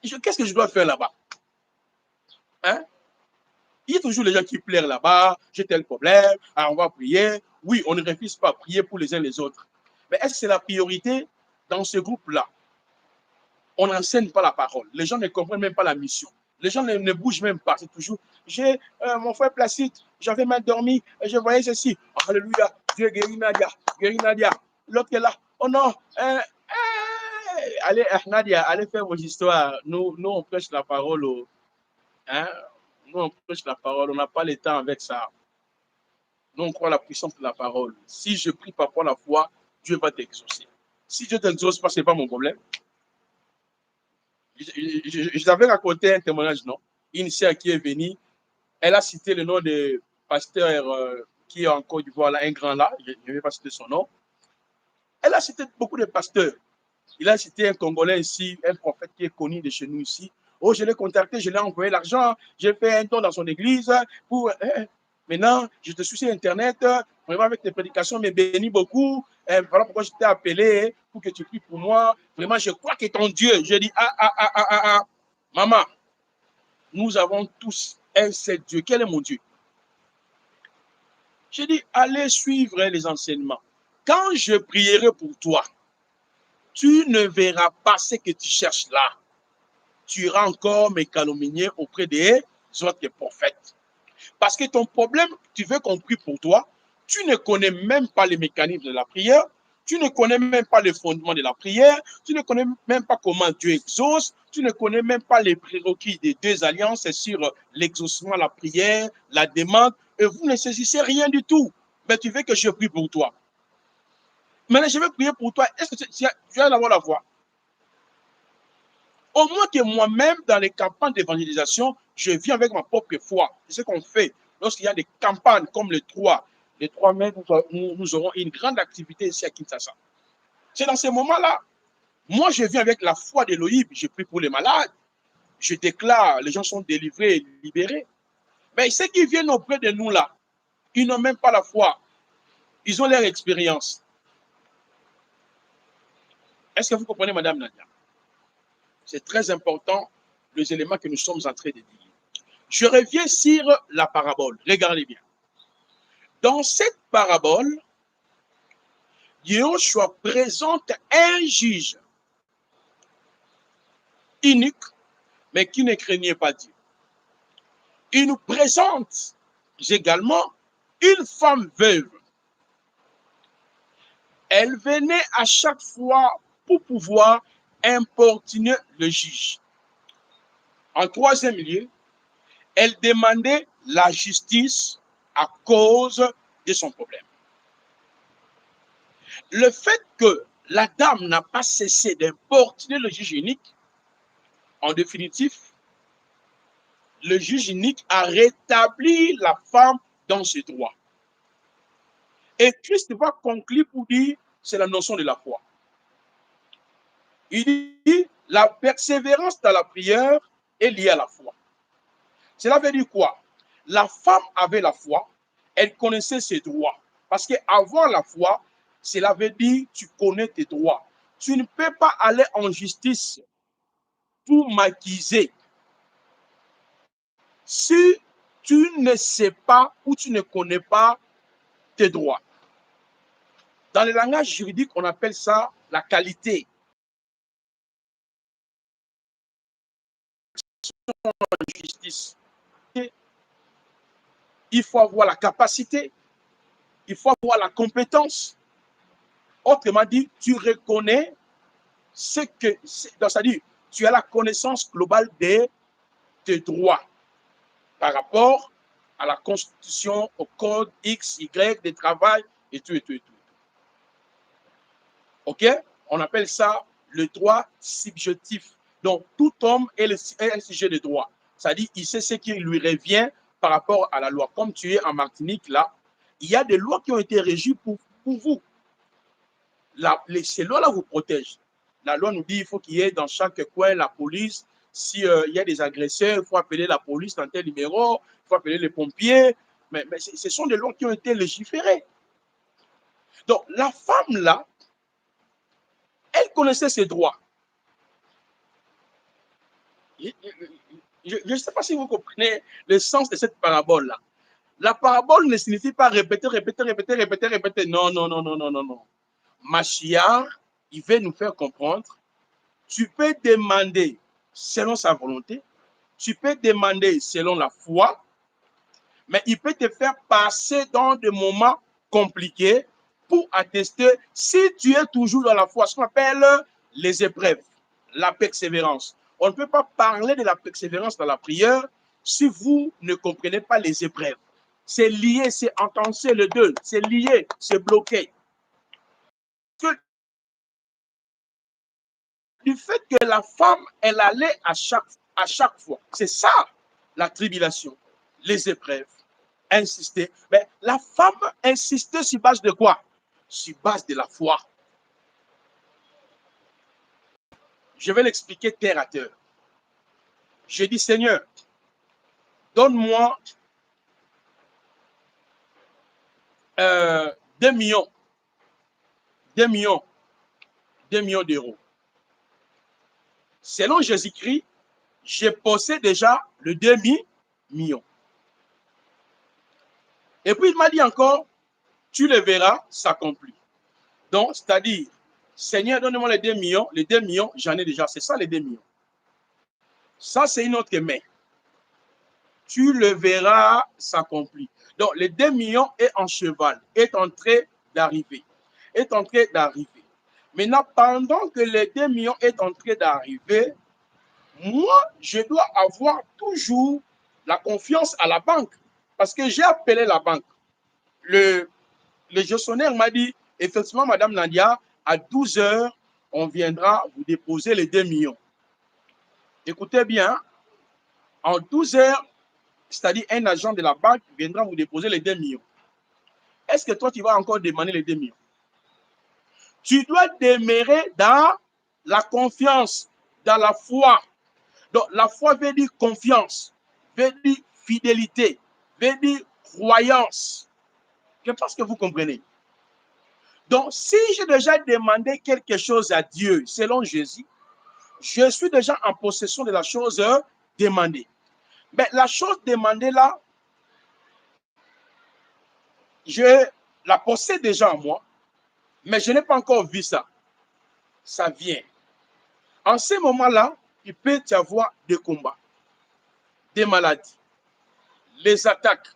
Qu'est-ce que je dois faire là-bas? Hein? Il y a toujours les gens qui pleurent là-bas, j'ai tel problème, alors on va prier. Oui, on ne refuse pas à prier pour les uns les autres. Mais est-ce que c'est la priorité dans ce groupe-là? On n'enseigne pas la parole. Les gens ne comprennent même pas la mission. Les gens ne bougent même pas. C'est toujours, j'ai mon frère Placide, j'avais mal dormi, et je voyais ceci. Alléluia, Dieu guérit Nadia, guérit Nadia. L'autre est là, oh non, allez, Nadia, allez faire vos histoires. Nous on prêche la parole. Hein? Nous, on prêche la parole, on n'a pas le temps avec ça. Nous, on croit à la puissance de la parole. Si je prie par la foi, Dieu va t'exaucer. Si Dieu ne t'exauce pas, ce n'est pas mon problème. Je t'avais raconté un témoignage, non? Une sœur qui est venue, elle a cité le nom de pasteur qui est en Côte d'Ivoire, un grand là, je ne vais pas citer son nom. Elle a cité beaucoup de pasteurs. Il a cité un Congolais ici, un prophète qui est connu de chez nous ici. Oh, je l'ai contacté, je l'ai envoyé l'argent, j'ai fait un don dans son église pour... Maintenant, je te suis sur Internet, vraiment avec tes prédications, mais bénis beaucoup. Voilà pourquoi je t'ai appelé pour que tu pries pour moi. Vraiment, je crois que ton Dieu. Je dis, maman, nous avons tous un seul Dieu. Quel est mon Dieu? Je dis, allez suivre les enseignements. Quand je prierai pour toi, tu ne verras pas ce que tu cherches là. Tu iras encore me calomnier auprès des autres prophètes. Parce que ton problème, tu veux qu'on prie pour toi, tu ne connais même pas les mécanismes de la prière, Tu ne connais même pas les fondements de la prière, tu ne connais même pas comment Dieu exauce, tu ne connais même pas les prérequis des deux alliances sur l'exaucement, la prière, la demande, et vous ne saisissez rien du tout. Mais tu veux que je prie pour toi. Maintenant, je vais prier pour toi. Est-ce que tu vas avoir la voix? Au moins que moi-même, dans les campagnes d'évangélisation, je viens avec ma propre foi. C'est ce qu'on fait lorsqu'il y a des campagnes comme les 3 mai, nous aurons une grande activité ici à Kinshasa. C'est dans ces moments-là. Moi, je viens avec la foi d'Élohim. Je prie pour les malades. Je déclare, les gens sont délivrés, libérés. Mais ceux qui viennent auprès de nous là, ils n'ont même pas la foi. Ils ont leur expérience. Est-ce que vous comprenez, Madame Nadia? C'est très important, les éléments que nous sommes en train de dire. Je reviens sur la parabole. Regardez bien. Dans cette parabole, Yahushua présente un juge unique, mais qui ne craignait pas Dieu. Il nous présente également une femme veuve. Elle venait à chaque fois pour pouvoir importuner le juge. En troisième lieu, elle demandait la justice à cause de son problème. Le fait que la dame n'a pas cessé d'importuner le juge unique, en définitive, le juge unique a rétabli la femme dans ses droits. Et Christ va conclure pour dire, c'est la notion de la foi. Il dit, la persévérance dans la prière est liée à la foi. Cela veut dire quoi? La femme avait la foi, elle connaissait ses droits. Parce qu'avoir la foi, cela veut dire tu connais tes droits. Tu ne peux pas aller en justice pour m'accuser si tu ne sais pas ou tu ne connais pas tes droits. Dans le langage juridique, on appelle ça la qualité. En justice, il faut avoir la capacité, il faut avoir la compétence. Autrement dit, tu reconnais ce que, c'est-à-dire, tu as la connaissance globale de tes droits par rapport à la Constitution, au code X, Y, de travail, et tout, et tout, et tout. OK? On appelle ça le droit subjectif. Donc, tout homme est un sujet de droit. C'est-à-dire, il sait ce qui lui revient par rapport à la loi. Comme tu es en Martinique, là, il y a des lois qui ont été régies pour vous. Ces lois-là vous protègent. La loi nous dit qu'il faut qu'il y ait dans chaque coin la police. S'il y a des agresseurs, il faut appeler la police dans tel numéro, il faut appeler les pompiers. Mais ce sont des lois qui ont été légiférées. Donc, la femme, là, elle connaissait ses droits. Je ne sais pas si vous comprenez le sens de cette parabole-là. La parabole ne signifie pas répéter, répéter, répéter, répéter, répéter. Non, non, non, non, non, non, non. Mashiach, il veut nous faire comprendre. Tu peux demander selon sa volonté, tu peux demander selon la foi, mais il peut te faire passer dans des moments compliqués pour attester si tu es toujours dans la foi, ce qu'on appelle les épreuves, la persévérance. On ne peut pas parler de la persévérance dans la prière si vous ne comprenez pas les épreuves. C'est lié, c'est entendu les deux, c'est lié, c'est bloqué. Du fait que la femme, elle allait à chaque fois. C'est ça, la tribulation, les épreuves, insister. Mais la femme insistait sur base de quoi? Sur base de la foi. Je vais l'expliquer terre à terre. Je dis, Seigneur, donne-moi 2 millions, 2 millions, 2 millions d'euros. Selon Jésus-Christ, j'ai posé déjà le demi-million. Et puis il m'a dit encore, tu le verras s'accomplir. Donc, c'est-à-dire, Seigneur, donne-moi les 2 millions, j'en ai déjà, c'est ça les 2 millions. Ça, c'est une autre main. Tu le verras s'accomplir. Donc, les 2 millions est en cheval, est en train d'arriver. est en train d'arriver. Maintenant, pendant que les 2 millions est en train d'arriver, moi, je dois avoir toujours la confiance à la banque. Parce que j'ai appelé la banque. Le gestionnaire m'a dit, effectivement, Madame Nadia, à 12 heures, on viendra vous déposer les 2 millions. Écoutez bien, en 12 heures, c'est-à-dire un agent de la banque viendra vous déposer les 2 millions. Est-ce que toi, tu vas encore demander les 2 millions? Tu dois demeurer dans la confiance, dans la foi. Donc, la foi veut dire confiance, veut dire fidélité, veut dire croyance. Je pense que vous comprenez. Donc, si j'ai déjà demandé quelque chose à Dieu, selon Jésus, je suis déjà en possession de la chose demandée. Mais la chose demandée là, je la possède déjà en moi, mais je n'ai pas encore vu ça. Ça vient. En ce moment-là, il peut y avoir des combats, des maladies, les attaques.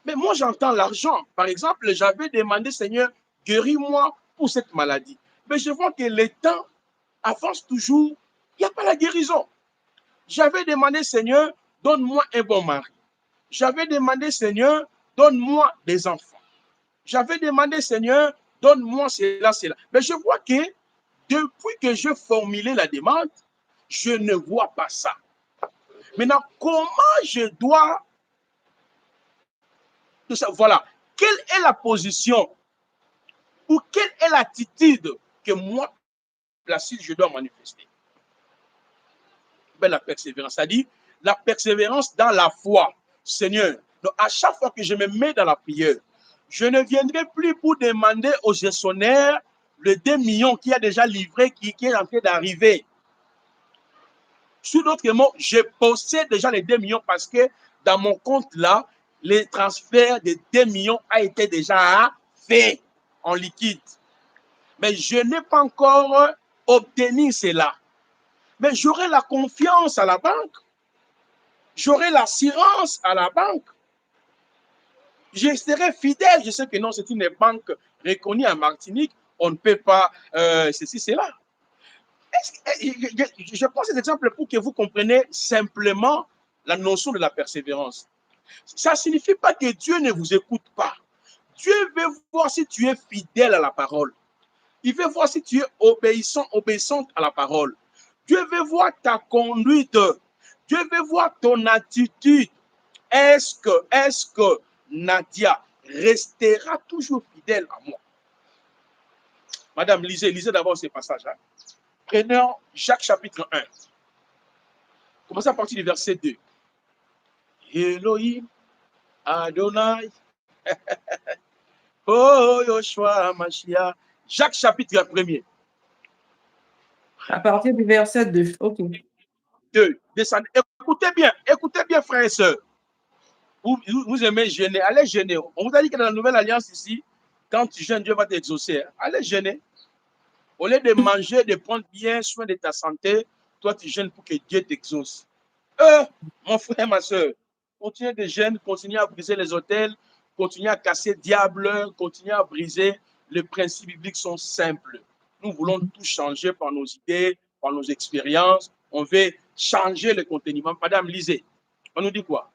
Mais moi, j'entends l'argent. Par exemple, j'avais demandé, Seigneur, guéris-moi pour cette maladie. Mais je vois que le temps avance toujours. Il n'y a pas la guérison. J'avais demandé, Seigneur, donne-moi un bon mari. J'avais demandé, Seigneur, donne-moi des enfants. J'avais demandé, Seigneur, donne-moi cela, cela. Mais je vois que depuis que je formulais la demande, je ne vois pas ça. Maintenant, comment je dois... Voilà. Quelle est la position ou quelle est l'attitude que moi, Placide, je dois manifester? Ben, la persévérance, c'est-à-dire la persévérance dans la foi. Seigneur, donc à chaque fois que je me mets dans la prière, je ne viendrai plus pour demander au gestionnaire le 2 millions qui a déjà livré, qui est en train d'arriver. Sous d'autres mots, je possède déjà les 2 millions parce que dans mon compte là, le transfert de 2 millions a été déjà fait en liquide. Mais je n'ai pas encore obtenu cela. Mais j'aurai la confiance à la banque. J'aurai l'assurance à la banque. Je serai fidèle. Je sais que non, c'est une banque reconnue en Martinique. On ne peut pas ceci, cela. Je prends cet exemple pour que vous compreniez simplement la notion de la persévérance. Ça ne signifie pas que Dieu ne vous écoute pas. Dieu veut voir si tu es fidèle à la parole. Il veut voir si tu es obéissant, obéissante à la parole. Dieu veut voir ta conduite. Dieu veut voir ton attitude. Est-ce que Nadia restera toujours fidèle à moi? Madame, lisez d'abord ce passage. Hein. Prenons Jacques chapitre 1. Commencez à partir du verset 2. Elohim Adonai. Oh, Yoshua Mashiach. Jacques chapitre 1. À partir du verset 2. OK. 2. Descendez. Écoutez bien, frères et sœurs. Vous aimez jeûner, allez jeûner. On vous a dit que dans la nouvelle alliance ici, quand tu jeûnes, Dieu va t'exaucer. Allez jeûner. Au lieu de manger, de prendre bien soin de ta santé, toi tu jeûnes pour que Dieu t'exauce. Mon frère, ma soeur, continuez de jeûner, continuez à briser les autels, continuez à casser le diable, continuez à briser. Les principes bibliques sont simples. Nous voulons tout changer par nos idées, par nos expériences. On veut changer le contenu. Madame, lisez. On nous dit quoi?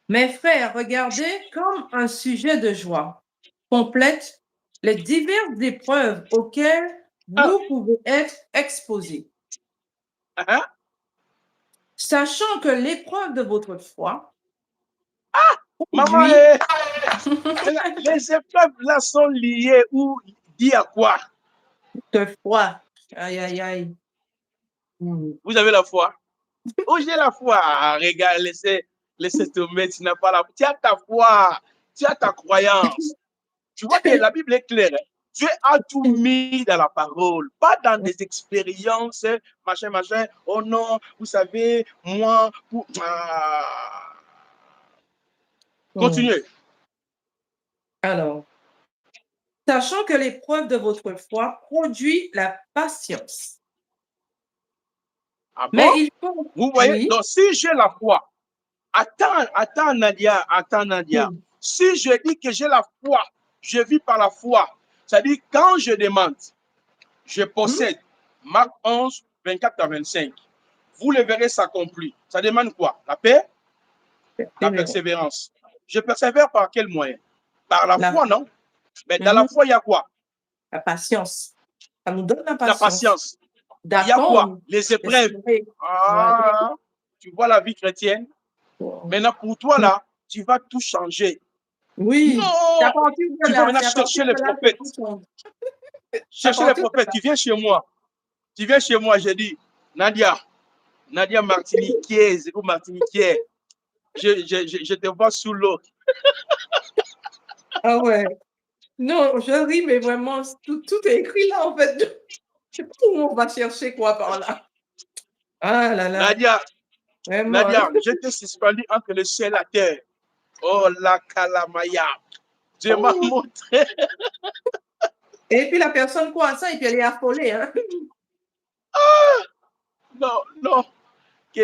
Mes frères, regardez comme un sujet de joie complète les diverses épreuves auxquelles vous pouvez être exposés. Sachant que l'épreuve de votre foi Maman, les épreuves là sont liées ou liées à quoi? de foi. Aïe, aïe, aïe. Vous avez la foi? Oh, j'ai la foi. Regarde, laissez tomber, tu n'as pas la foi. Tu as ta foi, tu as ta croyance. Tu vois que la Bible est claire. Hein? Dieu a tout mis dans la parole, pas dans des expériences, machin, machin. Oh non, vous savez, moi, pour... Continuez. Alors, sachant que l'épreuve de votre foi produit la patience. Ah bon? Mais il faut... Vous voyez, Oui. donc si j'ai la foi, attends Nadia. Si je dis que j'ai la foi, je vis par la foi, C'est-à-dire, quand je demande, je Hmm? possède Marc 11, 24 à 25, vous le verrez s'accomplir. Ça demande quoi? La paix, la Persévérance. persévérance. Je persévère par quel moyen? Par la La, foi, non? Mais dans la Mhm. foi, il y a quoi? La patience. Ça nous donne la La patience patience. Il y a quoi? d'attendre, Les épreuves. d'espérer. Ouais. Ah, tu vois la vie chrétienne. Maintenant, pour toi, là, tu vas tout changer. Oui, c'est à Non! partir de Tu vas là, maintenant c'est à chercher partir les de là que prophètes. tout change. C'est à Chercher les partir de prophètes. là. Tu viens chez moi. Tu viens chez moi, j'ai dit, Nadia, Nadia Martiniquaise ou Martiniquais, je te vois sous l'eau. Ah ouais. Non, je ris, mais vraiment, tout est écrit là, en fait. Je sais pas où on va chercher quoi par là. Ah là là, Nadia, vraiment. Nadia, je t'ai suspendu entre le ciel et la terre. Oh la calamaya. Dieu m'a Oh. montré. Et puis la personne croit ça et puis elle est affolée. Hein? Non, non. Que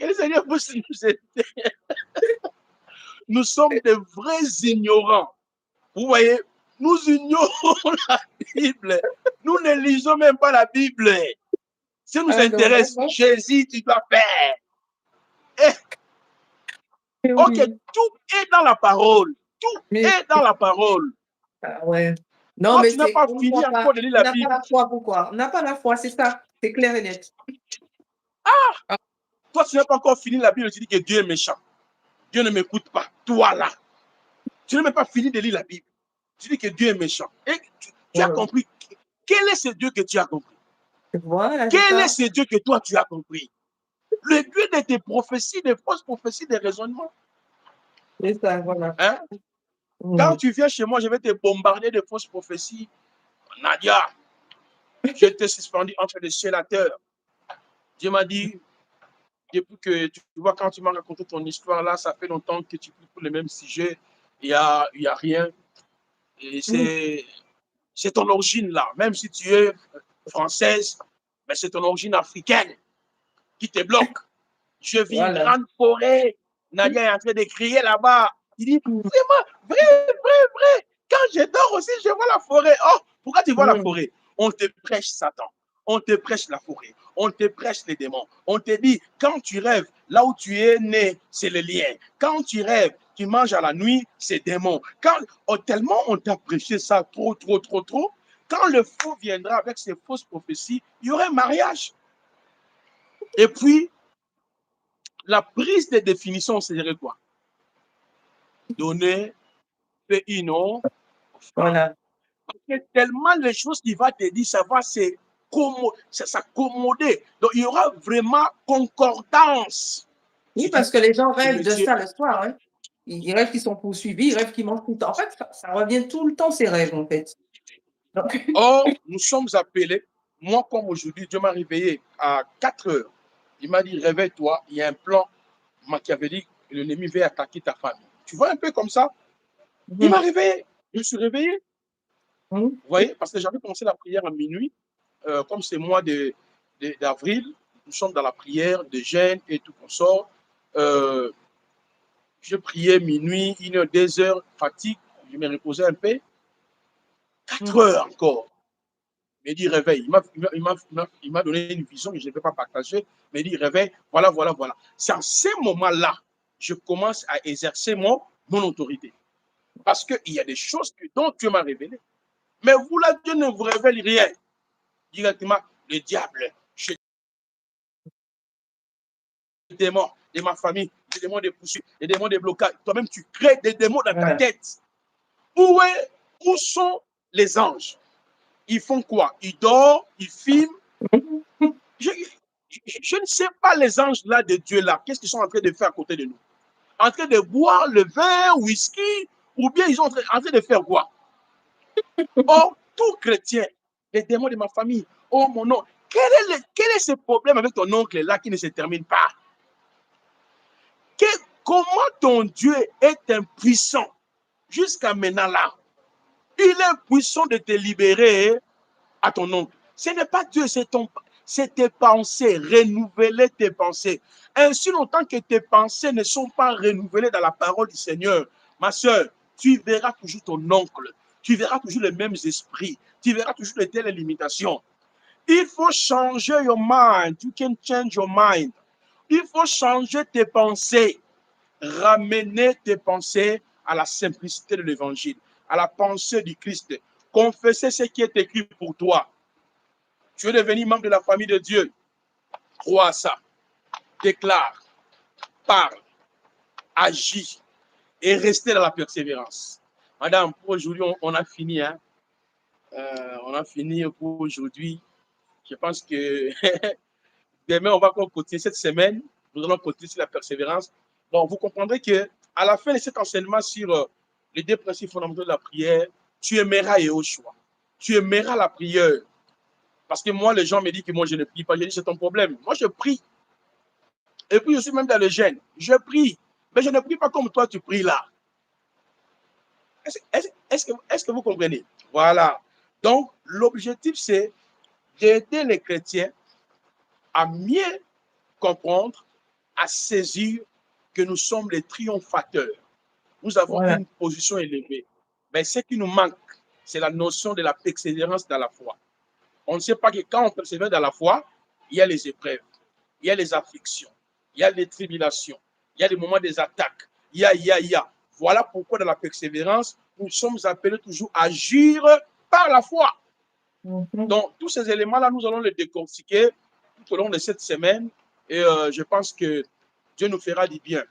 le Seigneur puisse nous aider. Nous sommes des vrais ignorants. Vous voyez, nous ignorons la Bible. Nous ne lisons même pas la Bible. Si nous Ah non, intéresse, vraiment. Jésus, tu dois faire. Eh, ok, Oui. tout est dans la parole. Tout Mais, est dans la parole. ah ouais. Non, Toi, mais tu n'as c'est, pas on ne fini croit encore pas. de lire On la n'a pas Bible. la foi pour croire. On n'a pas la foi, c'est ça. C'est clair et net. Ah, Toi, tu n'as pas encore fini la Bible. Tu dis que Dieu est méchant. Dieu ne m'écoute pas. Toi, là, tu n'as même pas fini de lire la Bible. Tu dis que Dieu est méchant. Et tu as voilà. compris. Quel est ce Dieu que tu as compris? Voilà, c'est Quel est ça. ce Dieu que toi, tu as compris? Le Dieu de tes prophéties, des fausses prophéties, des raisonnements. C'est ça, voilà. Hein? Quand tu viens chez moi, je vais te bombarder de fausses prophéties. Nadia, je t'ai suspendu entre le ciel et la terre. Dieu m'a dit, depuis que tu vois, quand tu m'as raconté ton histoire là, ça fait longtemps que tu pour le même sujet. Il y a rien. Et c'est ton origine là. Même si tu es française, mais c'est ton origine africaine qui te bloque. Je vis une Voilà. grande forêt. Nadia est en train de crier là-bas. Il dit, vraiment, vrai, vrai, vrai. Quand je dors aussi, je vois la forêt. Oh, pourquoi tu vois la forêt? On te prêche Satan. On te prêche la forêt. On te prêche les démons. On te dit, quand tu rêves, là où tu es né, c'est le lien. Quand tu rêves, tu manges à la nuit, c'est démon. Tellement on t'a prêché ça trop, trop, trop, trop, quand le faux viendra avec ses fausses prophéties, il y aurait un mariage. Et puis, la prise de définition, c'est quoi? Donner, payer, non. Voilà. Parce que tellement les choses qu'il va te dire, ça va s'accommoder. Donc, il y aura vraiment concordance. Oui, Tu dis, parce que les gens ce rêvent de monsieur. ça le soir. Hein. Ils rêvent qu'ils sont poursuivis, ils rêvent qu'ils mangent tout le temps. En fait, ça revient tout le temps, ces rêves, en fait. Donc, Or, nous sommes appelés, moi comme aujourd'hui, Dieu m'a réveillé à 4 heures. Il m'a dit, réveille-toi, il y a un plan machiavélique, l'ennemi veut attaquer ta famille. Tu vois un peu comme ça? Il m'a réveillé, je me suis réveillé. Vous voyez, parce que j'avais commencé la prière à minuit. Comme c'est mois d'avril, nous sommes dans la prière de jeûne et tout qu'on sort. Je priais minuit, 1 heure, 2 heures, fatigue, je me reposais un peu. 4 heures encore. Il m'a dit réveille. Il m'a donné une vision que je ne vais pas partager. Il m'a dit réveille, voilà, voilà, voilà. C'est en ces moments-là je commence à exercer mon autorité. Parce qu'il y a des choses dont Dieu m'a révélé. Mais vous, là, Dieu ne vous révèle rien. Directement, le diable, les démons de ma famille, les démons de poursuite, les démons de blocage. Toi-même, tu crées des démons dans ta voilà. tête. Où sont les anges? Ils font quoi? Ils dorment, ils filment. Je ne sais pas les anges là de Dieu là. Qu'est-ce qu'ils sont en train de faire à côté de nous? En train de boire le vin, whisky, ou bien ils sont en train de faire quoi? Oh, tout chrétien, les démons de ma famille, oh mon oncle, quel est ce problème avec ton oncle là qui ne se termine pas? Comment ton Dieu est impuissant jusqu'à maintenant là? Il est puissant de te libérer à ton oncle. Ce n'est pas Dieu, c'est tes pensées, renouveler tes pensées. Ainsi longtemps que tes pensées ne sont pas renouvelées dans la parole du Seigneur, ma soeur, tu verras toujours ton oncle. Tu verras toujours les mêmes esprits. Tu verras toujours les telles limitations. Il faut changer your mind. You can change your mind. Il faut changer tes pensées. Ramener tes pensées à la simplicité de l'évangile, à la pensée du Christ. Confesser ce qui est écrit pour toi. Tu veux devenir membre de la famille de Dieu. Crois à ça. Déclare, parle, agis et restez dans la persévérance. Madame, pour aujourd'hui, on a fini. Hein? On a fini pour aujourd'hui. Je pense que demain, on va continuer cette semaine. Nous allons continuer sur la persévérance. Donc, vous comprendrez que à la fin de cet enseignement sur les deux principes fondamentaux de la prière, tu aimeras Yehoshua. Tu aimeras la prière. Parce que moi, les gens me disent que moi, je ne prie pas. Je dis, c'est ton problème. Moi, je prie. Et puis, je suis même dans le jeûne. Je prie. Mais je ne prie pas comme toi, tu pries là. Est-ce que vous comprenez? Voilà. Donc, l'objectif, c'est d'aider les chrétiens à mieux comprendre, à saisir que nous sommes les triomphateurs. Nous avons Voilà. une position élevée. Mais ce qui nous manque, c'est la notion de la persévérance dans la foi. On ne sait pas que quand on persévère dans la foi, il y a les épreuves, il y a les afflictions, il y a les tribulations, il y a les moments des attaques, il y a. Voilà pourquoi dans la persévérance, nous sommes appelés toujours à agir par la foi. Donc, tous ces éléments-là, nous allons les décortiquer tout au long de cette semaine et je pense que Dieu nous fera du bien.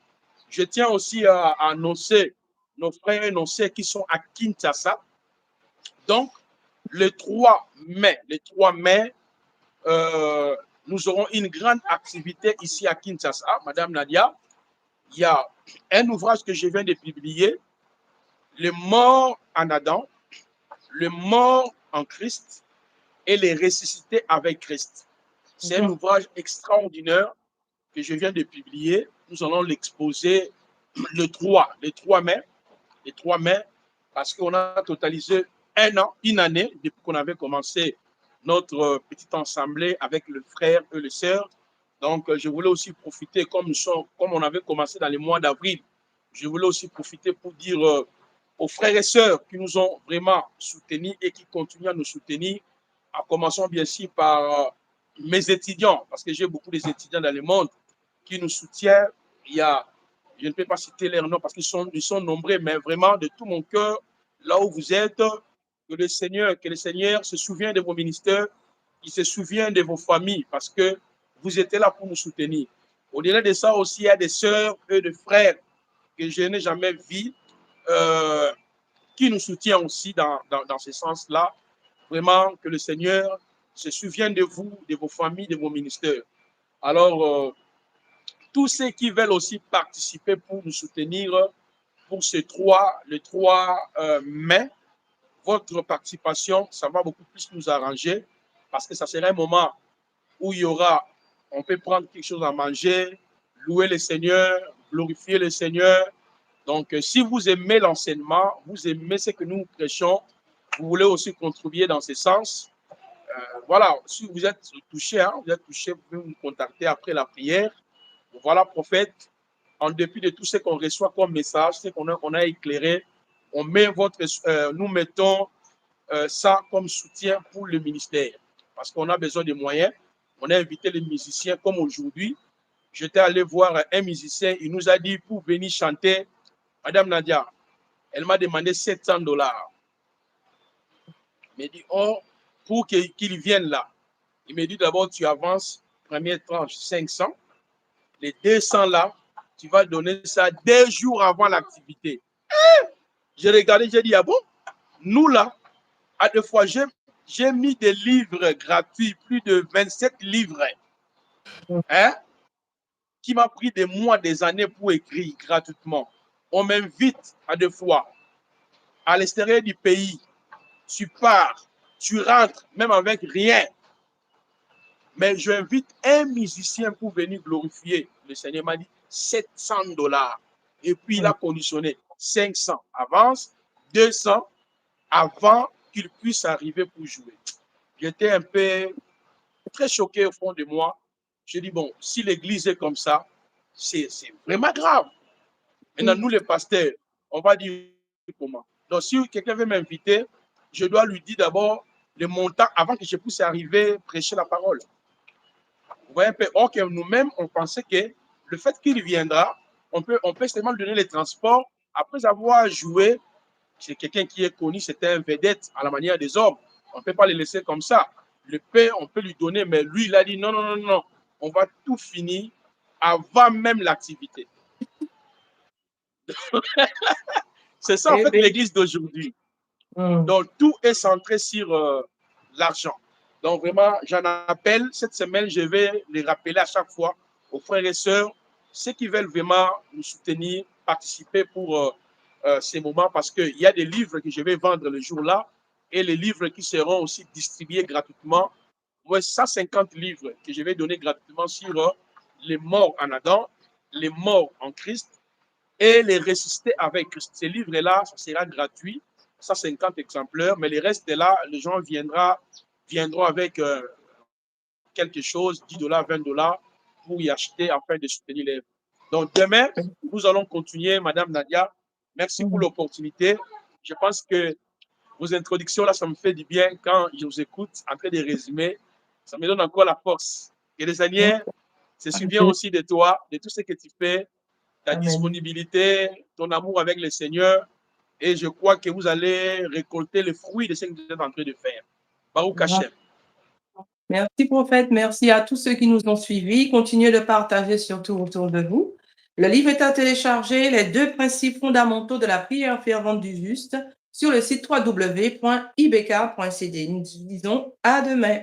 Je tiens aussi à annoncer nos frères et nos sœurs qui sont à Kinshasa. Donc, le 3 mai, nous aurons une grande activité ici à Kinshasa, Madame Nadia. Il y a un ouvrage que je viens de publier, Les morts en Adam, le mort en Christ et les ressuscités avec Christ. C'est un ouvrage extraordinaire que je viens de publier. Nous allons l'exposer le 3 mai, parce qu'on a totalisé une année depuis qu'on avait commencé notre petite assemblée avec le frère et les sœurs. Donc, je voulais aussi profiter, comme on avait commencé dans les mois d'avril, je voulais aussi profiter pour dire aux frères et sœurs qui nous ont vraiment soutenus et qui continuent à nous soutenir, en commençant bien sûr par mes étudiants, parce que j'ai beaucoup d'étudiants dans le monde qui nous soutiennent. Je ne peux pas citer leurs noms parce qu'ils sont nombreux, mais vraiment de tout mon cœur, là où vous êtes, que le Seigneur se souvienne de vos ministères, qu'il se souvienne de vos familles, parce que vous étiez là pour nous soutenir. Au-delà de ça aussi, il y a des sœurs et des frères que je n'ai jamais vus, qui nous soutiennent aussi dans ce sens-là. Vraiment, que le Seigneur se souvienne de vous, de vos familles, de vos ministères. Alors, tous ceux qui veulent aussi participer pour nous soutenir pour le 3 mai, votre participation, ça va beaucoup plus nous arranger parce que ça sera un moment où on peut prendre quelque chose à manger, louer le Seigneur, glorifier le Seigneur. Donc, si vous aimez l'enseignement, vous aimez ce que nous prêchons, vous voulez aussi contribuer dans ce sens, voilà, si vous êtes touché, vous pouvez nous contacter après la prière. Voilà, prophète, en dépit de tout ce qu'on reçoit comme message, ce qu'on a éclairé, nous mettons ça comme soutien pour le ministère. Parce qu'on a besoin de moyens. On a invité les musiciens comme aujourd'hui. J'étais allé voir un musicien, il nous a dit pour venir chanter, Madame Nadia, elle m'a demandé $700. Il m'a dit, oh, pour qu'il vienne là. Il m'a dit d'abord, tu avances, première tranche, 500. Les 200 là, tu vas donner ça 2 jours avant l'activité. J'ai regardé, j'ai dit, ah bon? Nous là, à 2 fois, j'ai mis des livres gratuits, plus de 27 livres, hein, qui m'a pris des mois, des années pour écrire gratuitement. On m'invite à 2 fois à l'extérieur du pays. Tu pars, tu rentres, même avec rien. Mais j'invite un musicien pour venir glorifier. Le Seigneur m'a dit $700. Et puis il a conditionné 500 avance, 200 avant qu'il puisse arriver pour jouer. J'étais un peu très choqué au fond de moi. J'ai dit, bon, si l'église est comme ça, c'est vraiment grave. Maintenant, nous les pasteurs, on va dire comment? Donc, si quelqu'un veut m'inviter, je dois lui dire d'abord le montant avant que je puisse arriver prêcher la parole. Vous voyez un peu, or que nous-mêmes, on pensait que le fait qu'il viendra, on peut seulement lui donner les transports après avoir joué. C'est quelqu'un qui est connu, c'était un vedette à la manière des hommes. On ne peut pas le laisser comme ça. Le pain, on peut lui donner, mais lui, il a dit non, non, non, non. On va tout finir avant même l'activité. C'est ça, en Eh fait, bien, l'église d'aujourd'hui. Donc, tout est centré sur l'argent. Donc, vraiment, j'en appelle. Cette semaine, je vais les rappeler à chaque fois aux frères et sœurs, ceux qui veulent vraiment nous soutenir, participer pour ces moments, parce qu'il y a des livres que je vais vendre le jour-là et les livres qui seront aussi distribués gratuitement. Moi, 150 livres que je vais donner gratuitement sur les morts en Adam, les morts en Christ et les ressuscités avec Christ. Ces livres-là, ça sera gratuit, 150 exemplaires, mais les restes là, les gens viendront avec quelque chose, 10 $, 20 $ pour y acheter afin de soutenir les. Donc demain, nous allons continuer, Madame Nadia. Merci pour l'opportunité. Je pense que vos introductions là, ça me fait du bien quand je vous écoute en train de résumer. Ça me donne encore la force. Que les Seigneur se souvient aussi de toi, de tout ce que tu fais, ta disponibilité, ton amour avec le Seigneur. Et je crois que vous allez récolter le fruit de ce que vous êtes en train de faire. Baruch Hashem. Merci, prophète. Merci à tous ceux qui nous ont suivis. Continuez de partager surtout autour de vous. Le livre est à télécharger, les 2 principes fondamentaux de la prière fervente du juste, sur le site www.ibk.cd. Nous disons à demain.